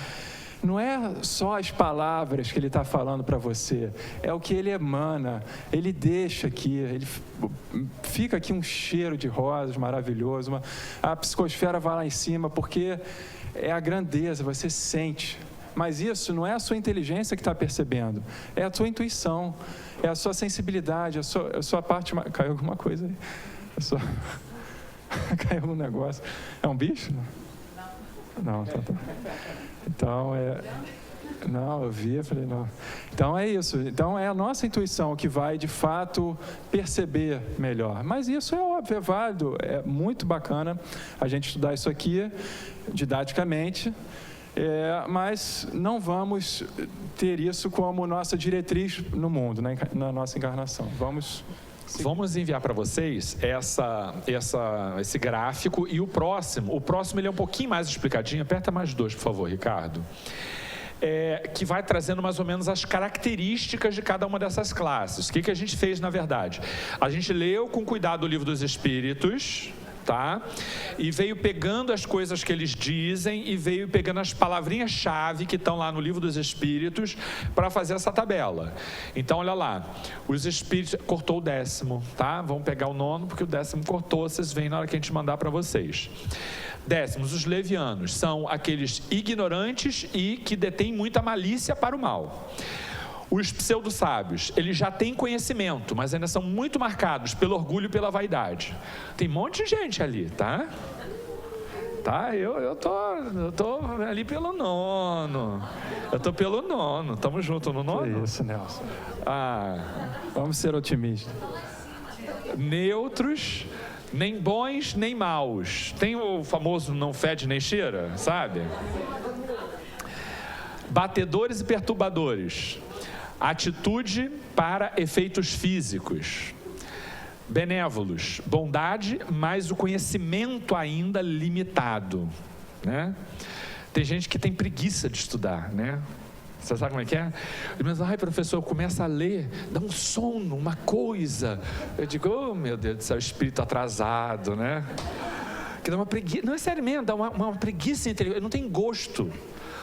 [SPEAKER 1] Não é só as palavras que ele está falando para você, é o que ele emana, ele deixa aqui, ele fica aqui um cheiro de rosas maravilhoso, a psicosfera vai lá em cima, porque é a grandeza, você sente. Mas isso não é a sua inteligência que está percebendo, é a sua intuição, é a sua sensibilidade, a sua parte... Caiu alguma coisa aí? Caiu algum negócio. É um bicho? Não, tá. Então, não, eu vi, eu falei, não. Então, é isso. Então, é a nossa intuição que vai, de fato, perceber melhor. Mas isso é óbvio, é válido, é muito bacana a gente estudar isso aqui, didaticamente, mas não vamos ter isso como nossa diretriz no mundo, na nossa encarnação.
[SPEAKER 2] Vamos enviar para vocês esse gráfico e o próximo. O próximo ele é um pouquinho mais explicadinho. Aperta mais 2, por favor, Ricardo. Que vai trazendo mais ou menos as características de cada uma dessas classes. O que a gente fez, na verdade? A gente leu com cuidado o Livro dos Espíritos, tá? E veio pegando as coisas que eles dizem e veio pegando as palavrinhas-chave que estão lá no Livro dos Espíritos para fazer essa tabela. Então, olha lá, os Espíritos... Cortou o 10º, tá? Vamos pegar o 9º, porque o 10º cortou, vocês veem na hora que a gente mandar para vocês. 10º, os levianos são aqueles ignorantes e que detêm muita malícia para o mal. Os pseudo-sábios, eles já têm conhecimento, mas ainda são muito marcados pelo orgulho e pela vaidade. Tem um monte de gente ali, tá? Eu tô ali pelo 9º. Eu tô pelo 9º. Tamo junto no 9º?
[SPEAKER 1] É isso, Nelson. Vamos ser otimistas.
[SPEAKER 2] Neutros, nem bons, nem maus. Tem o famoso não fede nem cheira, sabe? Batedores e perturbadores. Atitude para efeitos físicos. Benévolos, bondade, mas o conhecimento ainda limitado, né? Tem gente que tem preguiça de estudar, né? Você sabe como é que é? Mas, professor, começa a ler, dá um sono, uma coisa. Eu digo, oh, meu Deus do céu, espírito atrasado, né? Que dá uma preguiça, não é sério mesmo, dá uma preguiça intelectual, não tem gosto.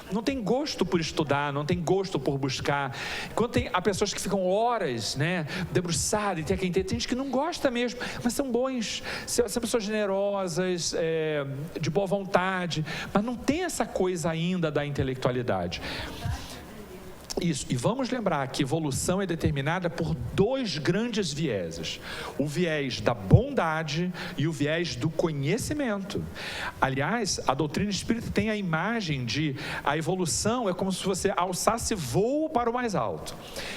[SPEAKER 2] Não tem gosto por estudar, não tem gosto por buscar. Quando há pessoas que ficam horas, né, debruçadas, tem gente que não gosta mesmo, mas são bons, são pessoas generosas, de boa vontade, mas não tem essa coisa ainda da intelectualidade. Isso, e vamos lembrar que evolução é determinada por 2 grandes vieses: o viés da bondade e o viés do conhecimento. Aliás, a doutrina espírita tem a imagem de a evolução é como se você alçasse voo para o mais alto,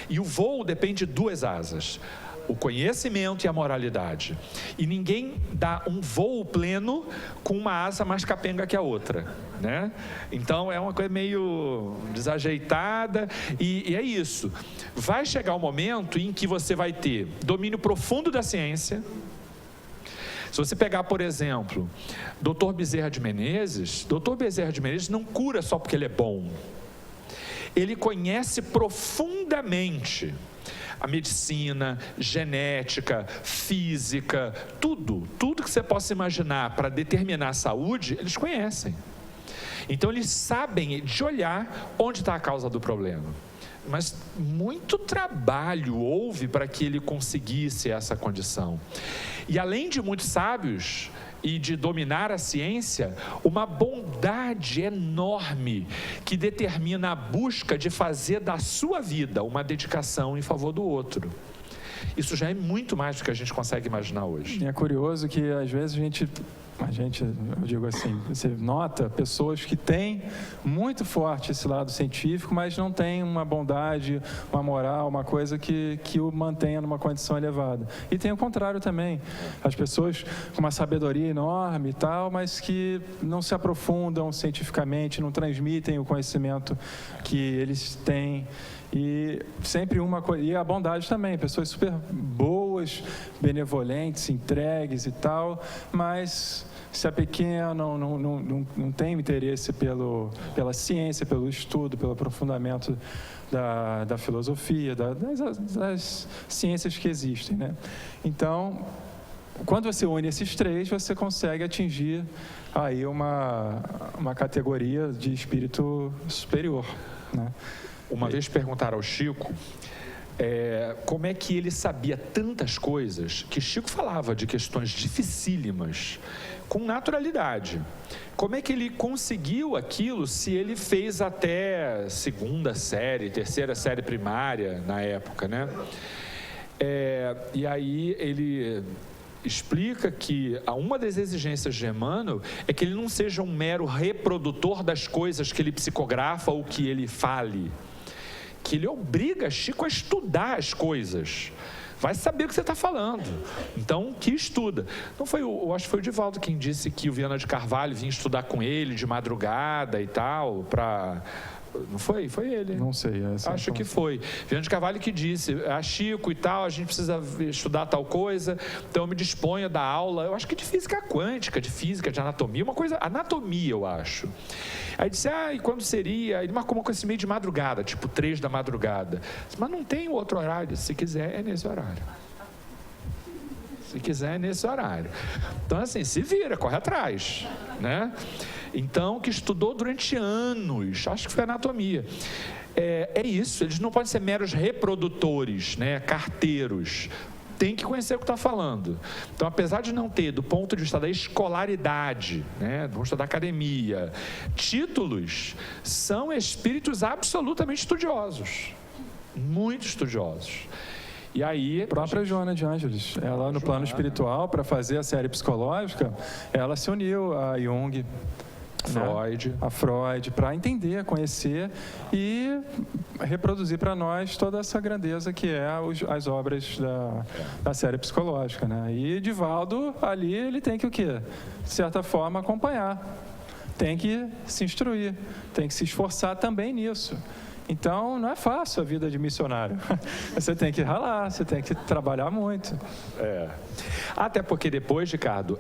[SPEAKER 2] e o voo depende de 2 asas: o conhecimento e a moralidade. E ninguém dá um voo pleno com uma asa mais capenga que a outra, né? Então é uma coisa meio desajeitada e é isso. Vai chegar o momento em que você vai ter domínio profundo da ciência, Se você pegar, por exemplo, Dr. Bezerra de Menezes, Dr. Bezerra de Menezes não cura só porque ele é bom. Ele conhece profundamente a medicina, genética, física, tudo que você possa imaginar para determinar a saúde, eles conhecem. Então eles sabem de olhar onde está a causa do problema. Mas muito trabalho houve para que ele conseguisse essa condição. E além de muitos sábios e de dominar a ciência, uma bondade enorme que determina a busca de fazer da sua vida uma dedicação em favor do outro. Isso já é muito mais do que a gente consegue imaginar hoje.
[SPEAKER 1] E é curioso que às vezes eu digo assim, você nota pessoas que têm muito forte esse lado científico, mas não têm uma bondade, uma moral, uma coisa que o mantenha numa condição elevada. E tem o contrário também, as pessoas com uma sabedoria enorme e tal, mas que não se aprofundam cientificamente, não transmitem o conhecimento que eles têm. E sempre uma coisa, e a bondade também, pessoas super boas, benevolentes, entregues e tal, mas se é pequeno, não tem interesse pela ciência, pelo estudo, pelo aprofundamento da filosofia, das ciências que existem, né? Então, quando você une esses três, você consegue atingir aí uma categoria de espírito superior, né?
[SPEAKER 2] Uma vez perguntaram ao Chico como é que ele sabia tantas coisas, que Chico falava de questões dificílimas, com naturalidade. Como é que ele conseguiu aquilo se ele fez até segunda série, terceira série primária na época, né? E aí ele explica que uma das exigências de Emmanuel é que ele não seja um mero reprodutor das coisas que ele psicografa ou que ele fale, que ele obriga Chico a estudar as coisas. Vai saber o que você está falando. Então, que estuda. Não foi, eu acho que foi o Divaldo quem disse que o Viana de Carvalho vinha estudar com ele de madrugada e tal, para... Não foi? Foi ele.
[SPEAKER 1] Não sei.
[SPEAKER 2] Acho que foi. Viana de Carvalho que disse, Chico e tal, a gente precisa estudar tal coisa, então eu me disponho a dar aula, eu acho que de física quântica, de física, de anatomia, uma coisa, anatomia eu acho. Aí disse, e quando seria? Ele marcou uma coisa assim meio de madrugada, tipo 3 da madrugada. Mas não tem outro horário, se quiser é nesse horário. Se quiser é nesse horário. Então assim, se vira, corre atrás, né? Então, que estudou durante anos, acho que foi anatomia. É isso, eles não podem ser meros reprodutores, né, carteiros. Tem que conhecer o que está falando. Então, apesar de não ter, do ponto de vista da escolaridade, né, do ponto de vista da academia, títulos, são espíritos absolutamente estudiosos, muito estudiosos. E aí,
[SPEAKER 1] a própria Joana de Ângeles, ela no plano espiritual, para fazer a série psicológica, ela se uniu a Jung, Freud, para entender, conhecer e reproduzir para nós toda essa grandeza que é as obras da série psicológica, né? E Divaldo, ali, ele tem que o quê? De certa forma, acompanhar. Tem que se instruir, tem que se esforçar também nisso. Então, não é fácil a vida de missionário. Você tem que ralar, você tem que trabalhar muito.
[SPEAKER 2] Até porque depois, Ricardo,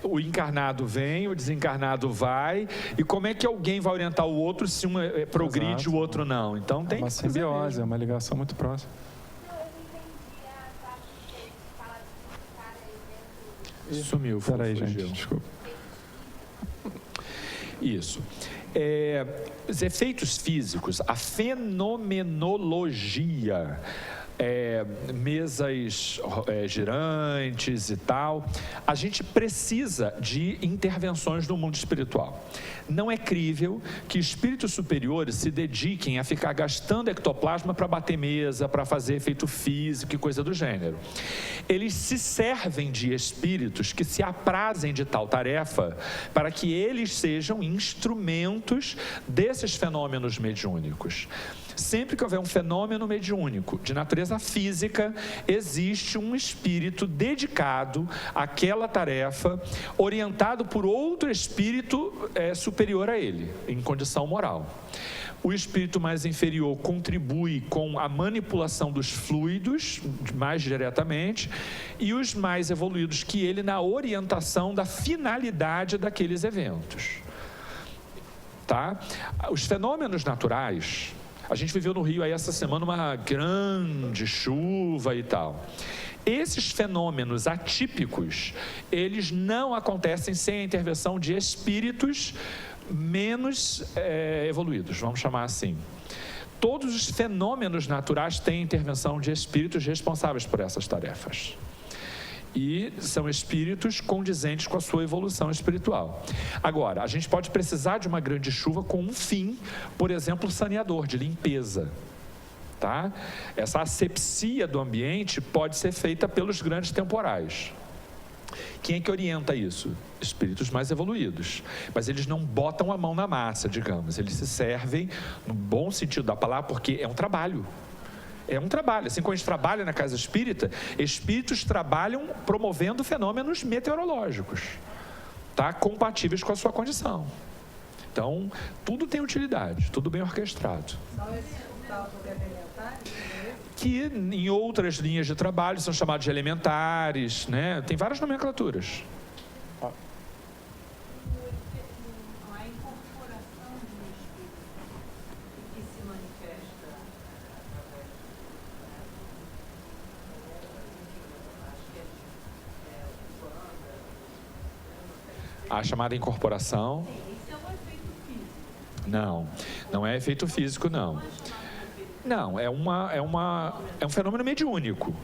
[SPEAKER 2] o encarnado vem, o desencarnado vai, e como é que alguém vai orientar o outro se um progride e o outro não? Então tem
[SPEAKER 1] uma simbiose, é uma ligação muito próxima.
[SPEAKER 2] Sumiu.
[SPEAKER 1] Peraí, gente, desculpa.
[SPEAKER 2] Isso. Os efeitos físicos, a fenomenologia, mesas girantes e tal, a gente precisa de intervenções no mundo espiritual. Não é crível que espíritos superiores se dediquem a ficar gastando ectoplasma para bater mesa, para fazer efeito físico e coisa do gênero. Eles se servem de espíritos que se aprazem de tal tarefa para que eles sejam instrumentos desses fenômenos mediúnicos. Sempre que houver um fenômeno mediúnico de natureza física, existe um espírito dedicado àquela tarefa, orientado por outro espírito superior a ele, em condição moral. O espírito mais inferior contribui com a manipulação dos fluidos, mais diretamente, e os mais evoluídos que ele na orientação da finalidade daqueles eventos. Tá? Os fenômenos naturais, a gente viveu no Rio aí essa semana uma grande chuva e tal. Esses fenômenos atípicos, eles não acontecem sem a intervenção de espíritos menos evoluídos, vamos chamar assim. Todos os fenômenos naturais têm intervenção de espíritos responsáveis por essas tarefas. E são espíritos condizentes com a sua evolução espiritual. Agora, a gente pode precisar de uma grande chuva com um fim, por exemplo, saneador, de limpeza. Tá? Essa asepsia do ambiente pode ser feita pelos grandes temporais. Quem é que orienta isso? Espíritos mais evoluídos. Mas eles não botam a mão na massa, digamos. Eles se servem, no bom sentido da palavra, porque é um trabalho. É um trabalho. Assim como a gente trabalha na casa espírita, espíritos trabalham promovendo fenômenos meteorológicos, tá? Compatíveis com a sua condição. Então, tudo tem utilidade, tudo bem orquestrado. Que em outras linhas de trabalho são chamados de elementares, né? Tem várias nomenclaturas.
[SPEAKER 3] A incorporação de um espírito que se manifesta através
[SPEAKER 2] A chamada incorporação.
[SPEAKER 3] Isso é um efeito físico.
[SPEAKER 2] Não, não é efeito físico, não. Não, é um fenômeno mediúnico,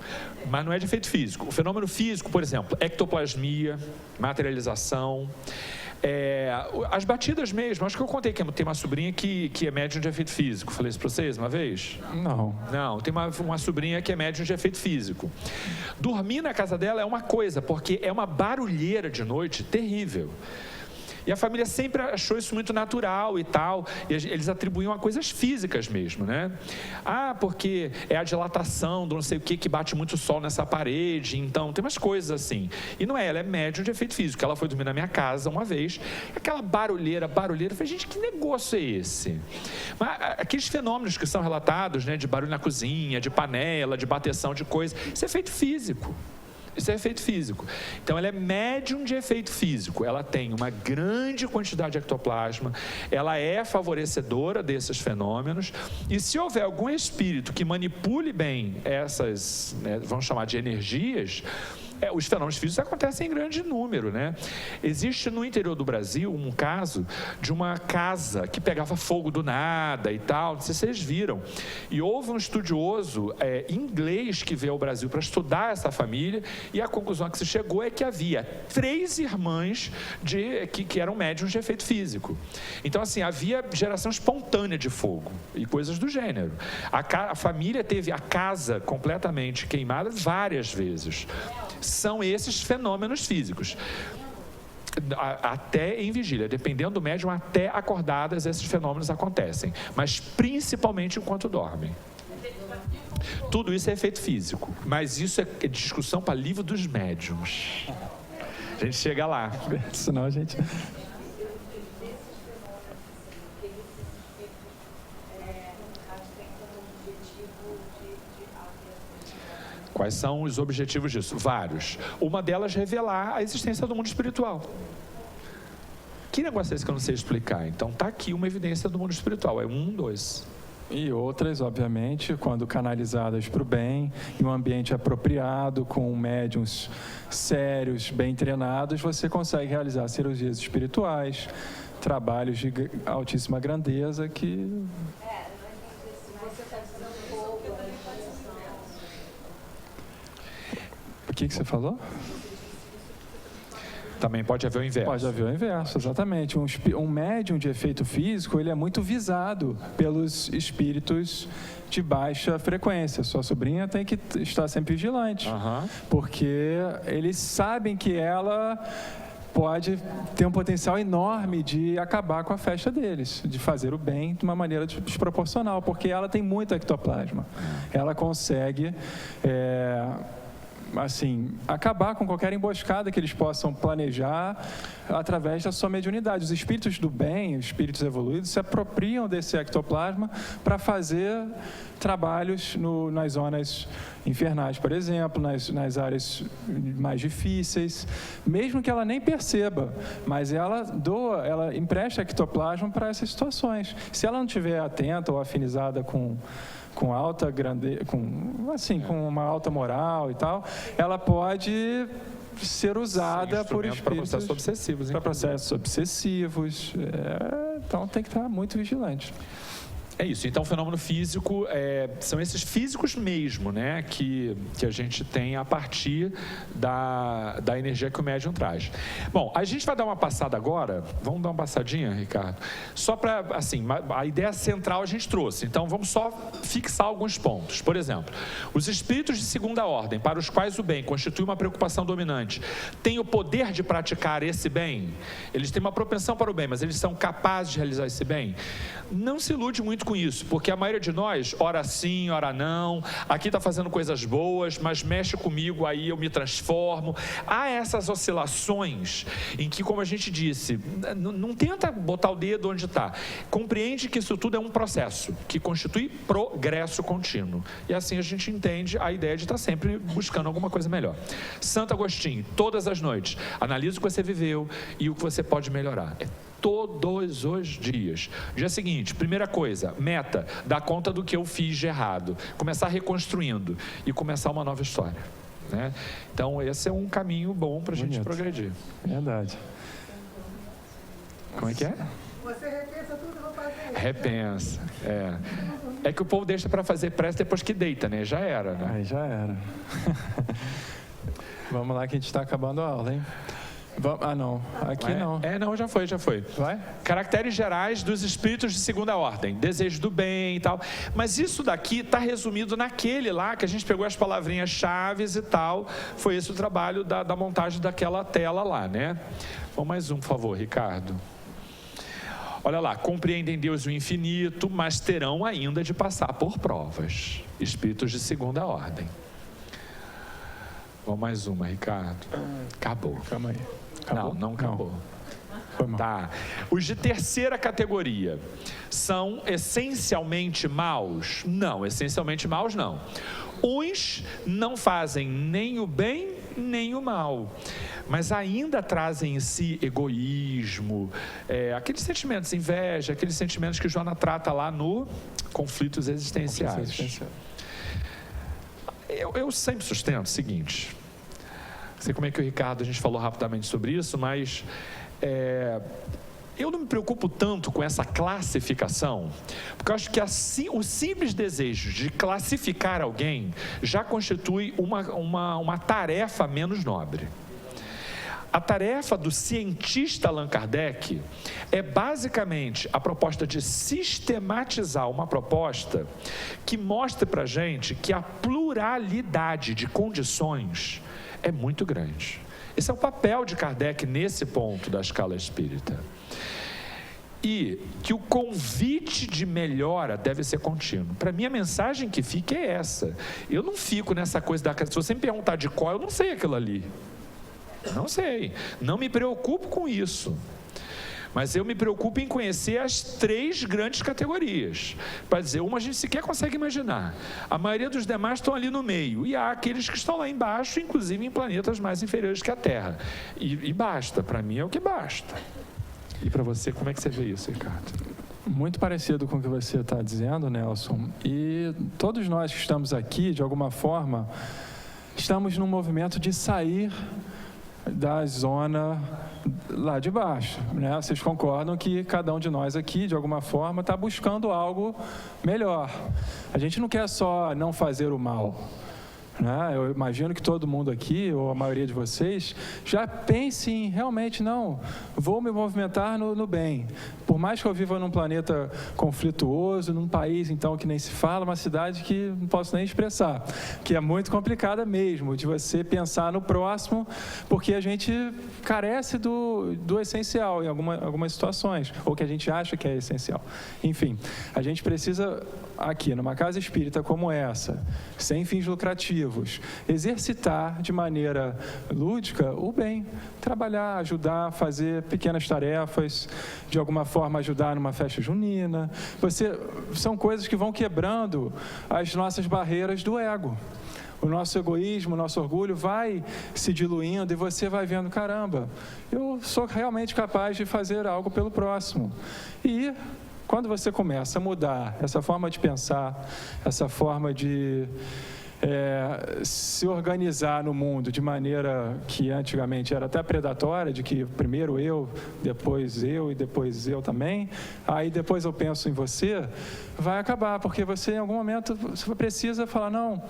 [SPEAKER 2] mas não é de efeito físico. O fenômeno físico, por exemplo, ectoplasmia, materialização, as batidas mesmo. Acho que eu contei que tem uma sobrinha que é médium de efeito físico. Falei isso para vocês uma vez?
[SPEAKER 1] Não.
[SPEAKER 2] Não, tem uma sobrinha que é médium de efeito físico. Dormir na casa dela é uma coisa, porque é uma barulheira de noite terrível. E a família sempre achou isso muito natural e tal, e eles atribuíam a coisas físicas mesmo, né? Ah, porque é a dilatação do não sei o que bate muito sol nessa parede, então tem umas coisas assim. E não é, ela é médium de efeito físico. Ela foi dormir na minha casa uma vez, aquela barulheira, eu falei, gente, que negócio é esse? Mas aqueles fenômenos que são relatados, né, de barulho na cozinha, de panela, de bateção de coisa, isso é efeito físico. Isso é efeito físico. Então, ela é médium de efeito físico. Ela tem uma grande quantidade de ectoplasma, ela é favorecedora desses fenômenos, e se houver algum espírito que manipule bem essas, né, vamos chamar de energias, os fenômenos físicos acontecem em grande número, né? Existe no interior do Brasil um caso de uma casa que pegava fogo do nada e tal, não sei se vocês viram. E houve um estudioso inglês que veio ao Brasil para estudar essa família, e a conclusão a que se chegou é que havia 3 irmãs que eram médiuns de efeito físico. Então, assim, havia geração espontânea de fogo e coisas do gênero. A família teve a casa completamente queimada várias vezes. São esses fenômenos físicos. Até em vigília, dependendo do médium, até acordadas esses fenômenos acontecem, mas principalmente enquanto dormem. Tudo isso é efeito físico, mas isso é discussão para livro dos médiums. A gente chega lá.
[SPEAKER 1] Senão a gente...
[SPEAKER 2] Quais são os objetivos disso? Vários. Uma delas, revelar a existência do mundo espiritual. Que negócio é esse que eu não sei explicar? Então, está aqui uma evidência do mundo espiritual. É 1, 2.
[SPEAKER 1] E outras, obviamente, quando canalizadas para o bem, em um ambiente apropriado, com médiuns sérios, bem treinados, você consegue realizar cirurgias espirituais, trabalhos de altíssima grandeza que... O que você falou?
[SPEAKER 2] Também pode haver o inverso.
[SPEAKER 1] Pode haver o inverso, exatamente. Um médium de efeito físico, ele é muito visado pelos espíritos de baixa frequência. Sua sobrinha tem que estar sempre vigilante, porque eles sabem que ela pode ter um potencial enorme de acabar com a festa deles, de fazer o bem de uma maneira desproporcional, porque ela tem muito ectoplasma. Ela consegue... assim, acabar com qualquer emboscada que eles possam planejar através da sua mediunidade. Os espíritos do bem, os espíritos evoluídos, se apropriam desse ectoplasma para fazer trabalhos nas zonas infernais, por exemplo, nas áreas mais difíceis, mesmo que ela nem perceba, mas ela empresta ectoplasma para essas situações. Se ela não estiver atenta ou afinizada com alta grandeza, com uma alta moral e tal, ela pode ser usada por espíritos
[SPEAKER 2] para processos obsessivos.
[SPEAKER 1] Para processos obsessivos. Então tem que estar muito vigilante.
[SPEAKER 2] É isso. Então, o fenômeno físico são esses físicos mesmo, né, que a gente tem a partir da energia que o médium traz. Bom, a gente vai dar uma passada agora. Vamos dar uma passadinha, Ricardo? Só para, assim, a ideia central a gente trouxe. Então, vamos só fixar alguns pontos. Por exemplo, os espíritos de segunda ordem, para os quais o bem constitui uma preocupação dominante, têm o poder de praticar esse bem? Eles têm uma propensão para o bem, mas eles são capazes de realizar esse bem? Não se ilude muito com isso, porque a maioria de nós, ora sim, ora não, aqui está fazendo coisas boas, mas mexe comigo, aí eu me transformo. Há essas oscilações em que, como a gente disse, não tenta botar o dedo onde está. Compreende que isso tudo é um processo que constitui progresso contínuo. E assim a gente entende a ideia de estar sempre buscando alguma coisa melhor. Santo Agostinho, todas as noites, analisa o que você viveu e o que você pode melhorar. Todos os dias. Dia seguinte, primeira coisa, meta, dar conta do que eu fiz de errado, começar reconstruindo e começar uma nova história, né? Então esse é um caminho bom para a gente progredir.
[SPEAKER 1] Verdade.
[SPEAKER 2] Como é que é?
[SPEAKER 3] Você repensa tudo, eu vou fazer.
[SPEAKER 2] Repensa, é que o povo deixa para fazer prece depois que deita, né? Já era, né?
[SPEAKER 1] Aí já era. Vamos lá que a gente está acabando a aula, hein? Não, aqui não.
[SPEAKER 2] Não, já foi.
[SPEAKER 1] Vai?
[SPEAKER 2] Caracteres gerais dos espíritos de segunda ordem, desejo do bem e tal. Mas isso daqui está resumido naquele lá, que a gente pegou as palavrinhas chaves e tal. Foi esse o trabalho da montagem daquela tela lá, né? Vamos mais um, por favor, Ricardo. Olha lá, compreendem Deus o infinito, mas terão ainda de passar por provas. Espíritos de segunda ordem. Vamos mais uma, Ricardo. Acabou.
[SPEAKER 1] Calma aí. Acabou?
[SPEAKER 2] Não acabou.
[SPEAKER 1] Foi mal.
[SPEAKER 2] Tá. Os de terceira categoria são essencialmente maus? Não, essencialmente maus não. Uns não fazem nem o bem nem o mal, mas ainda trazem em si egoísmo, aqueles sentimentos, inveja, aqueles sentimentos que Joana trata lá no Conflitos Existenciais. Eu sempre sustento o seguinte, não sei como é que o Ricardo, a gente falou rapidamente sobre isso, mas eu não me preocupo tanto com essa classificação, porque eu acho que o simples desejo de classificar alguém já constitui uma tarefa menos nobre. A tarefa do cientista Allan Kardec é basicamente a proposta de sistematizar uma proposta que mostre para a gente que a pluralidade de condições é muito grande. Esse é o papel de Kardec nesse ponto da escala espírita. E que o convite de melhora deve ser contínuo. Para mim, a mensagem que fica é essa. Eu não fico nessa coisa se você me perguntar de qual, eu não sei aquilo ali. Não sei, não me preocupo com isso, mas eu me preocupo em conhecer as 3 grandes categorias. Para dizer, uma a gente sequer consegue imaginar, a maioria dos demais estão ali no meio, e há aqueles que estão lá embaixo, inclusive em planetas mais inferiores que a Terra, e basta, para mim é o que basta. E para você, como é que você vê isso, Ricardo?
[SPEAKER 1] Muito parecido com o que você está dizendo, Nelson, e todos nós que estamos aqui, de alguma forma, estamos num movimento de sair da zona lá de baixo, né? Vocês concordam que cada um de nós aqui, de alguma forma, está buscando algo melhor. A gente não quer só não fazer o mal, né? Eu imagino que todo mundo aqui, ou a maioria de vocês, já pense em realmente, não, vou me movimentar no bem. Por mais que eu viva num planeta conflituoso, num país, então, que nem se fala, uma cidade que não posso nem expressar, que é muito complicada mesmo, de você pensar no próximo, porque a gente carece do essencial em algumas situações, ou que a gente acha que é essencial. Enfim, a gente precisa aqui numa casa espírita como essa, sem fins lucrativos, exercitar de maneira lúdica o bem, trabalhar, ajudar, fazer pequenas tarefas, de alguma forma ajudar numa festa junina, são coisas que vão quebrando as nossas barreiras do ego. O nosso egoísmo, o nosso orgulho vai se diluindo e você vai vendo, caramba, eu sou realmente capaz de fazer algo pelo próximo. E quando você começa a mudar essa forma de pensar, essa forma de se organizar no mundo de maneira que antigamente era até predatória, de que primeiro eu e depois eu também, aí depois eu penso em você, vai acabar, porque você em algum momento você precisa falar, não,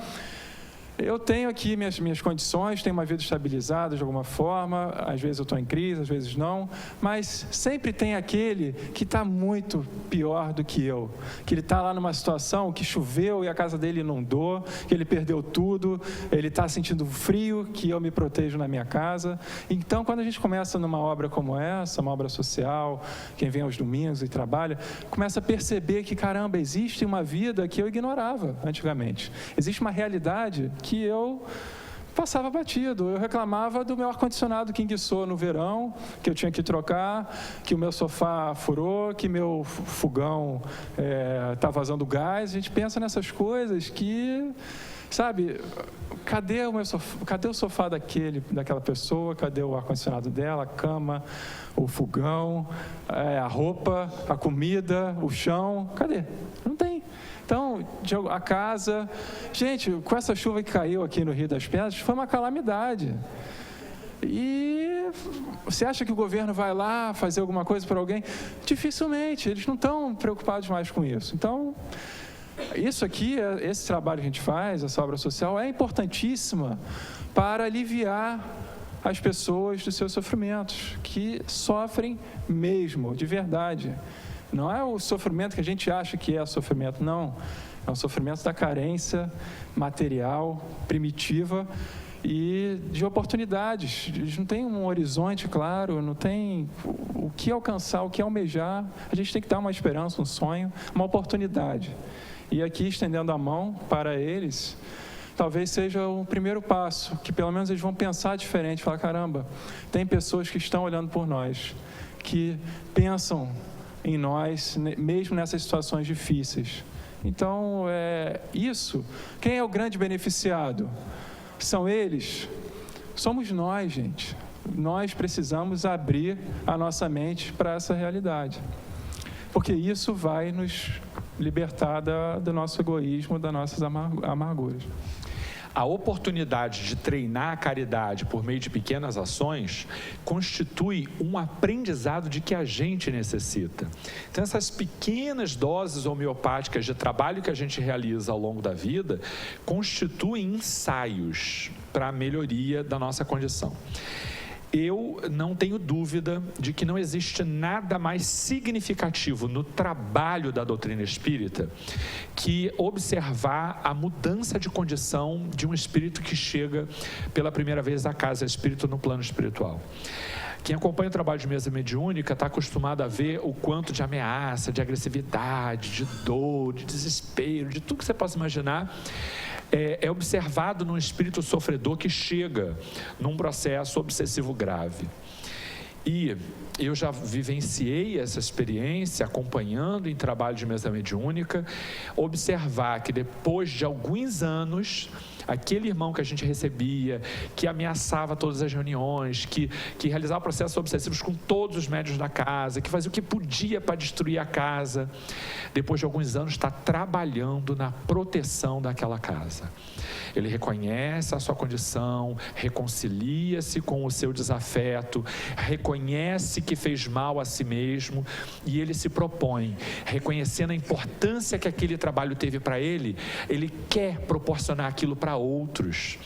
[SPEAKER 1] eu tenho aqui minhas condições, tenho uma vida estabilizada de alguma forma, às vezes eu estou em crise, às vezes não, mas sempre tem aquele que está muito pior do que eu, que ele está lá numa situação que choveu e a casa dele inundou, que ele perdeu tudo, ele está sentindo frio, que eu me protejo na minha casa. Então, quando a gente começa numa obra como essa, uma obra social, quem vem aos domingos e trabalha, começa a perceber que, caramba, existe uma vida que eu ignorava antigamente, existe uma realidade que eu passava batido. Eu reclamava do meu ar-condicionado que enguiçou no verão, que eu tinha que trocar, que o meu sofá furou, que meu fogão está vazando gás. A gente pensa nessas coisas que, sabe, cadê o sofá daquela pessoa, cadê o ar-condicionado dela, a cama, o fogão, a roupa, a comida, o chão, cadê? Não tem. Então, a casa... Gente, com essa chuva que caiu aqui no Rio das Pedras, foi uma calamidade. E você acha que o governo vai lá fazer alguma coisa para alguém? Dificilmente, eles não estão preocupados mais com isso. Então, isso aqui, esse trabalho que a gente faz, essa obra social, é importantíssima para aliviar as pessoas dos seus sofrimentos, que sofrem mesmo, de verdade. Não é o sofrimento que a gente acha que é sofrimento, não. É o sofrimento da carência material, primitiva e de oportunidades. Eles não tem um horizonte claro, não tem o que alcançar, o que almejar. A gente tem que dar uma esperança, um sonho, uma oportunidade. E aqui, estendendo a mão para eles, talvez seja o primeiro passo, que pelo menos eles vão pensar diferente, falar, caramba, tem pessoas que estão olhando por nós, que pensam em nós, mesmo nessas situações difíceis. Então, isso. Quem é o grande beneficiado? São eles? Somos nós, gente. Nós precisamos abrir a nossa mente para essa realidade. Porque isso vai nos libertar do nosso egoísmo, das nossas amarguras.
[SPEAKER 2] A oportunidade de treinar a caridade por meio de pequenas ações constitui um aprendizado de que a gente necessita. Então, essas pequenas doses homeopáticas de trabalho que a gente realiza ao longo da vida constituem ensaios para a melhoria da nossa condição. Eu não tenho dúvida de que não existe nada mais significativo no trabalho da doutrina espírita que observar a mudança de condição de um espírito que chega pela primeira vez à casa espírita no plano espiritual. Quem acompanha o trabalho de mesa mediúnica está acostumado a ver o quanto de ameaça, de agressividade, de dor, de desespero, de tudo que você possa imaginar, é observado num espírito sofredor que chega num processo obsessivo grave. E eu já vivenciei essa experiência acompanhando em trabalho de mesa mediúnica, observar que depois de alguns anos, aquele irmão que a gente recebia, que ameaçava todas as reuniões, que realizava processos obsessivos com todos os médiuns da casa, que fazia o que podia para destruir a casa, depois de alguns anos está trabalhando na proteção daquela casa. Ele reconhece a sua condição, reconcilia-se com o seu desafeto, reconhece que fez mal a si mesmo e ele se propõe, reconhecendo a importância que aquele trabalho teve para ele, ele quer proporcionar aquilo para outros.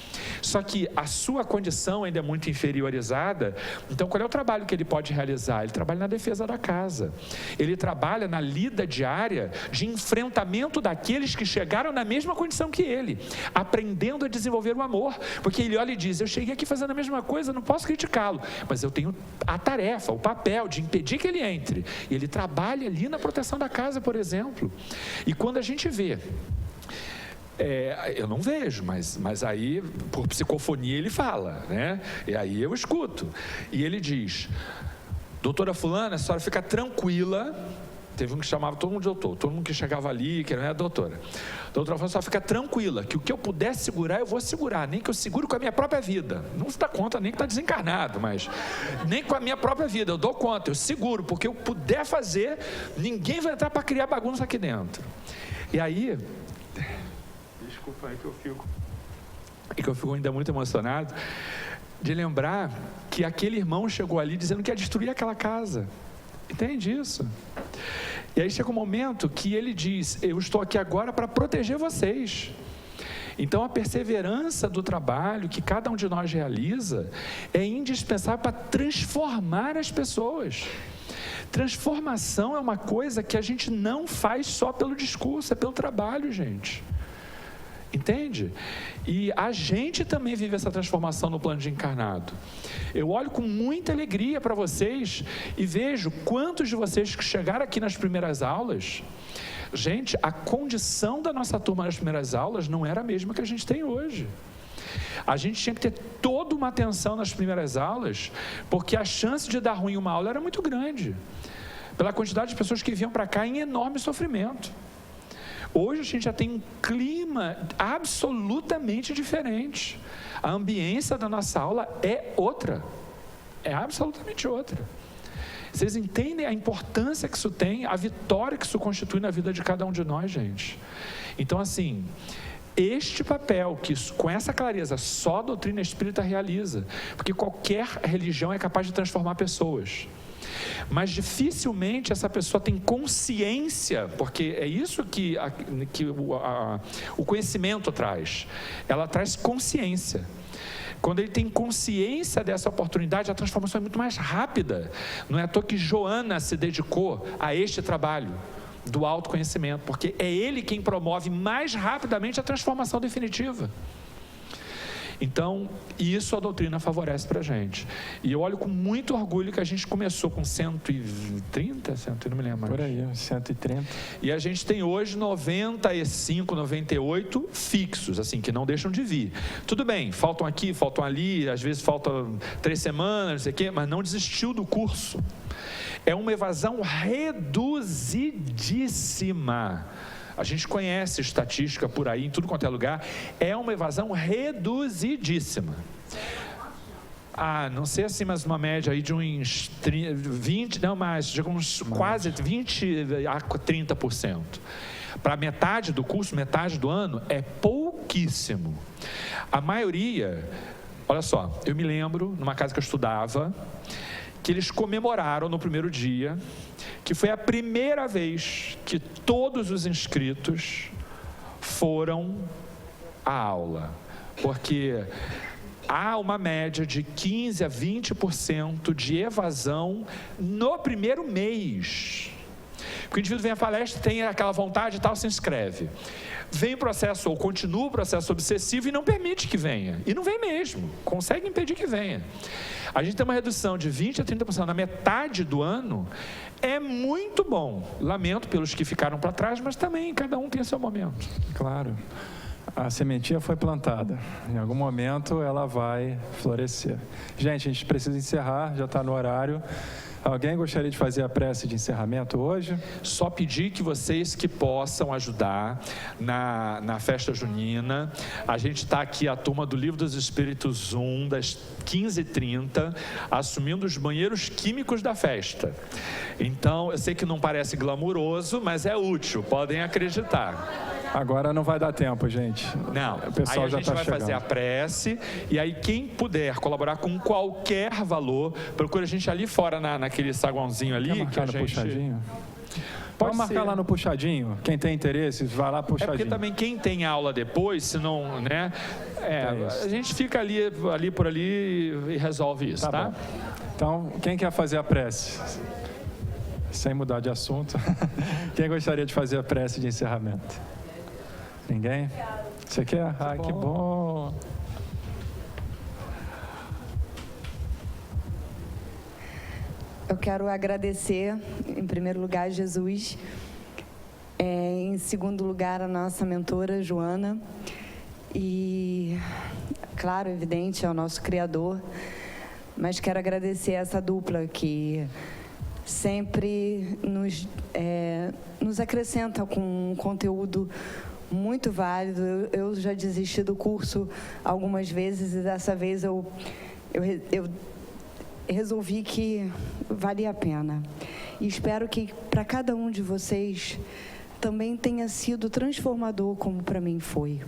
[SPEAKER 2] Só que a sua condição ainda é muito inferiorizada. Então, qual é o trabalho que ele pode realizar? Ele trabalha na defesa da casa. Ele trabalha na lida diária de enfrentamento daqueles que chegaram na mesma condição que ele, aprendendo a desenvolver o amor. Porque ele olha e diz: eu cheguei aqui fazendo a mesma coisa, não posso criticá-lo, mas eu tenho a tarefa, o papel de impedir que ele entre. E ele trabalha ali na proteção da casa, por exemplo. E quando a gente vê, eu não vejo, mas aí por psicofonia ele fala, né? E aí eu escuto. E ele diz: doutora fulana, a senhora fica tranquila. Teve um que chamava todo mundo de doutor, todo mundo que chegava ali, que não era doutora. Doutora fulana, só fica tranquila, que o que eu puder segurar, eu vou segurar, nem que eu segure com a minha própria vida. Não se dá conta nem que está desencarnado, mas nem com a minha própria vida, eu dou conta, eu seguro, porque eu puder fazer, ninguém vai entrar para criar bagunça aqui dentro. E aí, desculpa aí que eu fico ainda muito emocionado de lembrar que aquele irmão chegou ali dizendo que ia destruir aquela casa. Entende isso? E aí chega um momento que ele diz: eu estou aqui agora para proteger vocês. Então a perseverança do trabalho que cada um de nós realiza é indispensável para transformar as pessoas. Transformação é uma coisa que a gente não faz só pelo discurso, é pelo trabalho, gente. Entende? E a gente também vive essa transformação no plano de encarnado. Eu olho com muita alegria para vocês e vejo quantos de vocês que chegaram aqui nas primeiras aulas. Gente, a condição da nossa turma nas primeiras aulas não era a mesma que a gente tem hoje. A gente tinha que ter toda uma atenção nas primeiras aulas, porque a chance de dar ruim uma aula era muito grande, pela quantidade de pessoas que vinham para cá em enorme sofrimento. Hoje a gente já tem um clima absolutamente diferente. A ambiência da nossa aula é outra. É absolutamente outra. Vocês entendem a importância que isso tem, a vitória que isso constitui na vida de cada um de nós, gente? Então, assim, este papel que com essa clareza só a doutrina espírita realiza, porque qualquer religião é capaz de transformar pessoas. Mas dificilmente essa pessoa tem consciência, porque é isso que o conhecimento traz. Ela traz consciência. Quando ele tem consciência dessa oportunidade, a transformação é muito mais rápida. Não é à toa que Joana se dedicou a este trabalho do autoconhecimento, porque é ele quem promove mais rapidamente a transformação definitiva. Então, isso a doutrina favorece para a gente. E eu olho com muito orgulho que a gente começou com 130, não me lembro.
[SPEAKER 1] Por aí, 130.
[SPEAKER 2] E a gente tem hoje 95, 98 fixos, assim, que não deixam de vir. Tudo bem, faltam aqui, faltam ali, às vezes faltam 3 semanas, não sei o quê, mas não desistiu do curso. É uma evasão reduzidíssima. A gente conhece estatística por aí, em tudo quanto é lugar. É uma evasão reduzidíssima. Não sei assim, mas uma média aí de uns 20, não mais, de uns quase 20 a 30%. Para metade do curso, metade do ano, é pouquíssimo. A maioria, olha só, eu me lembro, numa casa que eu estudava, que eles comemoraram no primeiro dia, que foi a primeira vez que todos os inscritos foram à aula, porque há uma média de 15% a 20% de evasão no primeiro mês. Porque o indivíduo vem à palestra, tem aquela vontade e tal, se inscreve. Vem o processo, ou continua o processo obsessivo e não permite que venha. E não vem mesmo, consegue impedir que venha. A gente tem uma redução de 20% a 30% na metade do ano, é muito bom. Lamento pelos que ficaram para trás, mas também cada um tem seu momento.
[SPEAKER 1] Claro. A sementinha foi plantada. Em algum momento ela vai florescer. Gente, a gente precisa encerrar, já está no horário. Alguém gostaria de fazer a prece de encerramento hoje?
[SPEAKER 2] Só pedir que vocês que possam ajudar na festa junina. A gente está aqui, a turma do Livro dos Espíritos 1, das 15h30, assumindo os banheiros químicos da festa. Então, eu sei que não parece glamuroso, mas é útil, podem acreditar.
[SPEAKER 1] Agora não vai dar tempo, gente.
[SPEAKER 2] Não,
[SPEAKER 1] o pessoal
[SPEAKER 2] aí a
[SPEAKER 1] já
[SPEAKER 2] gente
[SPEAKER 1] tá
[SPEAKER 2] vai
[SPEAKER 1] chegando.
[SPEAKER 2] fazer a prece, e aí quem puder colaborar com qualquer valor, procura a gente ali fora naquele saguãozinho ali.
[SPEAKER 1] Quer marcar
[SPEAKER 2] que a
[SPEAKER 1] no
[SPEAKER 2] gente...
[SPEAKER 1] puxadinho? Pode marcar lá no puxadinho. Quem tem interesse, vai lá puxadinho.
[SPEAKER 2] É porque também quem tem aula depois, se não, né? A gente fica ali por ali e resolve isso, tá?
[SPEAKER 1] Bom. Então, quem quer fazer a prece? Sem mudar de assunto. Quem gostaria de fazer a prece de encerramento? Ninguém? Você quer? Ai, que bom.
[SPEAKER 5] Eu quero agradecer, em primeiro lugar, Jesus. Em segundo lugar, a nossa mentora, Joana. E, claro, evidente, ao nosso Criador. Mas quero agradecer essa dupla que sempre nos acrescenta com um conteúdo muito válido. Eu já desisti do curso algumas vezes e dessa vez eu resolvi que valia a pena. E espero que para cada um de vocês também tenha sido transformador como para mim foi.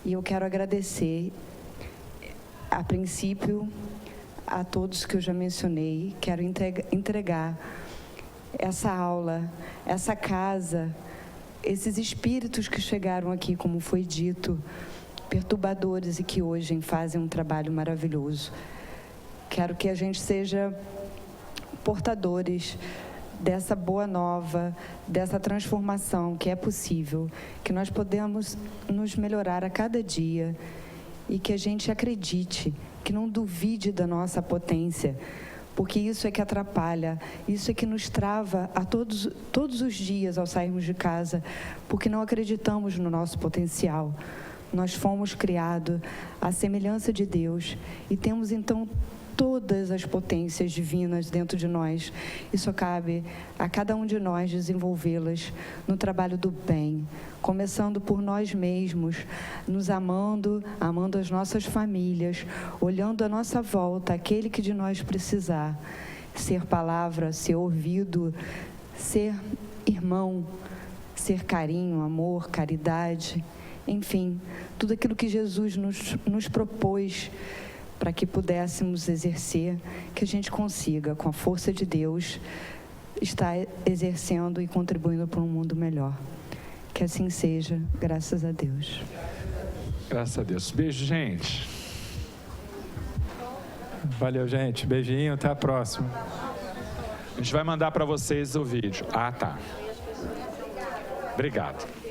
[SPEAKER 5] E eu quero agradecer, a princípio, a todos que eu já mencionei. Quero entregar essa aula, essa casa, esses espíritos que chegaram aqui, como foi dito, perturbadores e que hoje fazem um trabalho maravilhoso. Quero que a gente seja portadores dessa boa nova, dessa transformação que é possível, que nós podemos nos melhorar a cada dia e que a gente acredite, que não duvide da nossa potência, porque isso é que atrapalha, isso é que nos trava a todos os dias ao sairmos de casa, porque não acreditamos no nosso potencial. Nós fomos criados à semelhança de Deus e temos então todas as potências divinas dentro de nós. E só cabe a cada um de nós desenvolvê-las no trabalho do bem, começando por nós mesmos, nos amando, amando as nossas famílias, olhando à nossa volta aquele que de nós precisar. Ser palavra, ser ouvido, ser irmão, ser carinho, amor, caridade, enfim, tudo aquilo que Jesus nos propôs para que pudéssemos exercer, que a gente consiga, com a força de Deus, estar exercendo e contribuindo para um mundo melhor. Que assim seja, graças a Deus.
[SPEAKER 2] Graças a Deus. Beijo, gente.
[SPEAKER 1] Valeu, gente. Beijinho, até a próxima.
[SPEAKER 2] A gente vai mandar para vocês o vídeo. Ah, tá. Obrigado.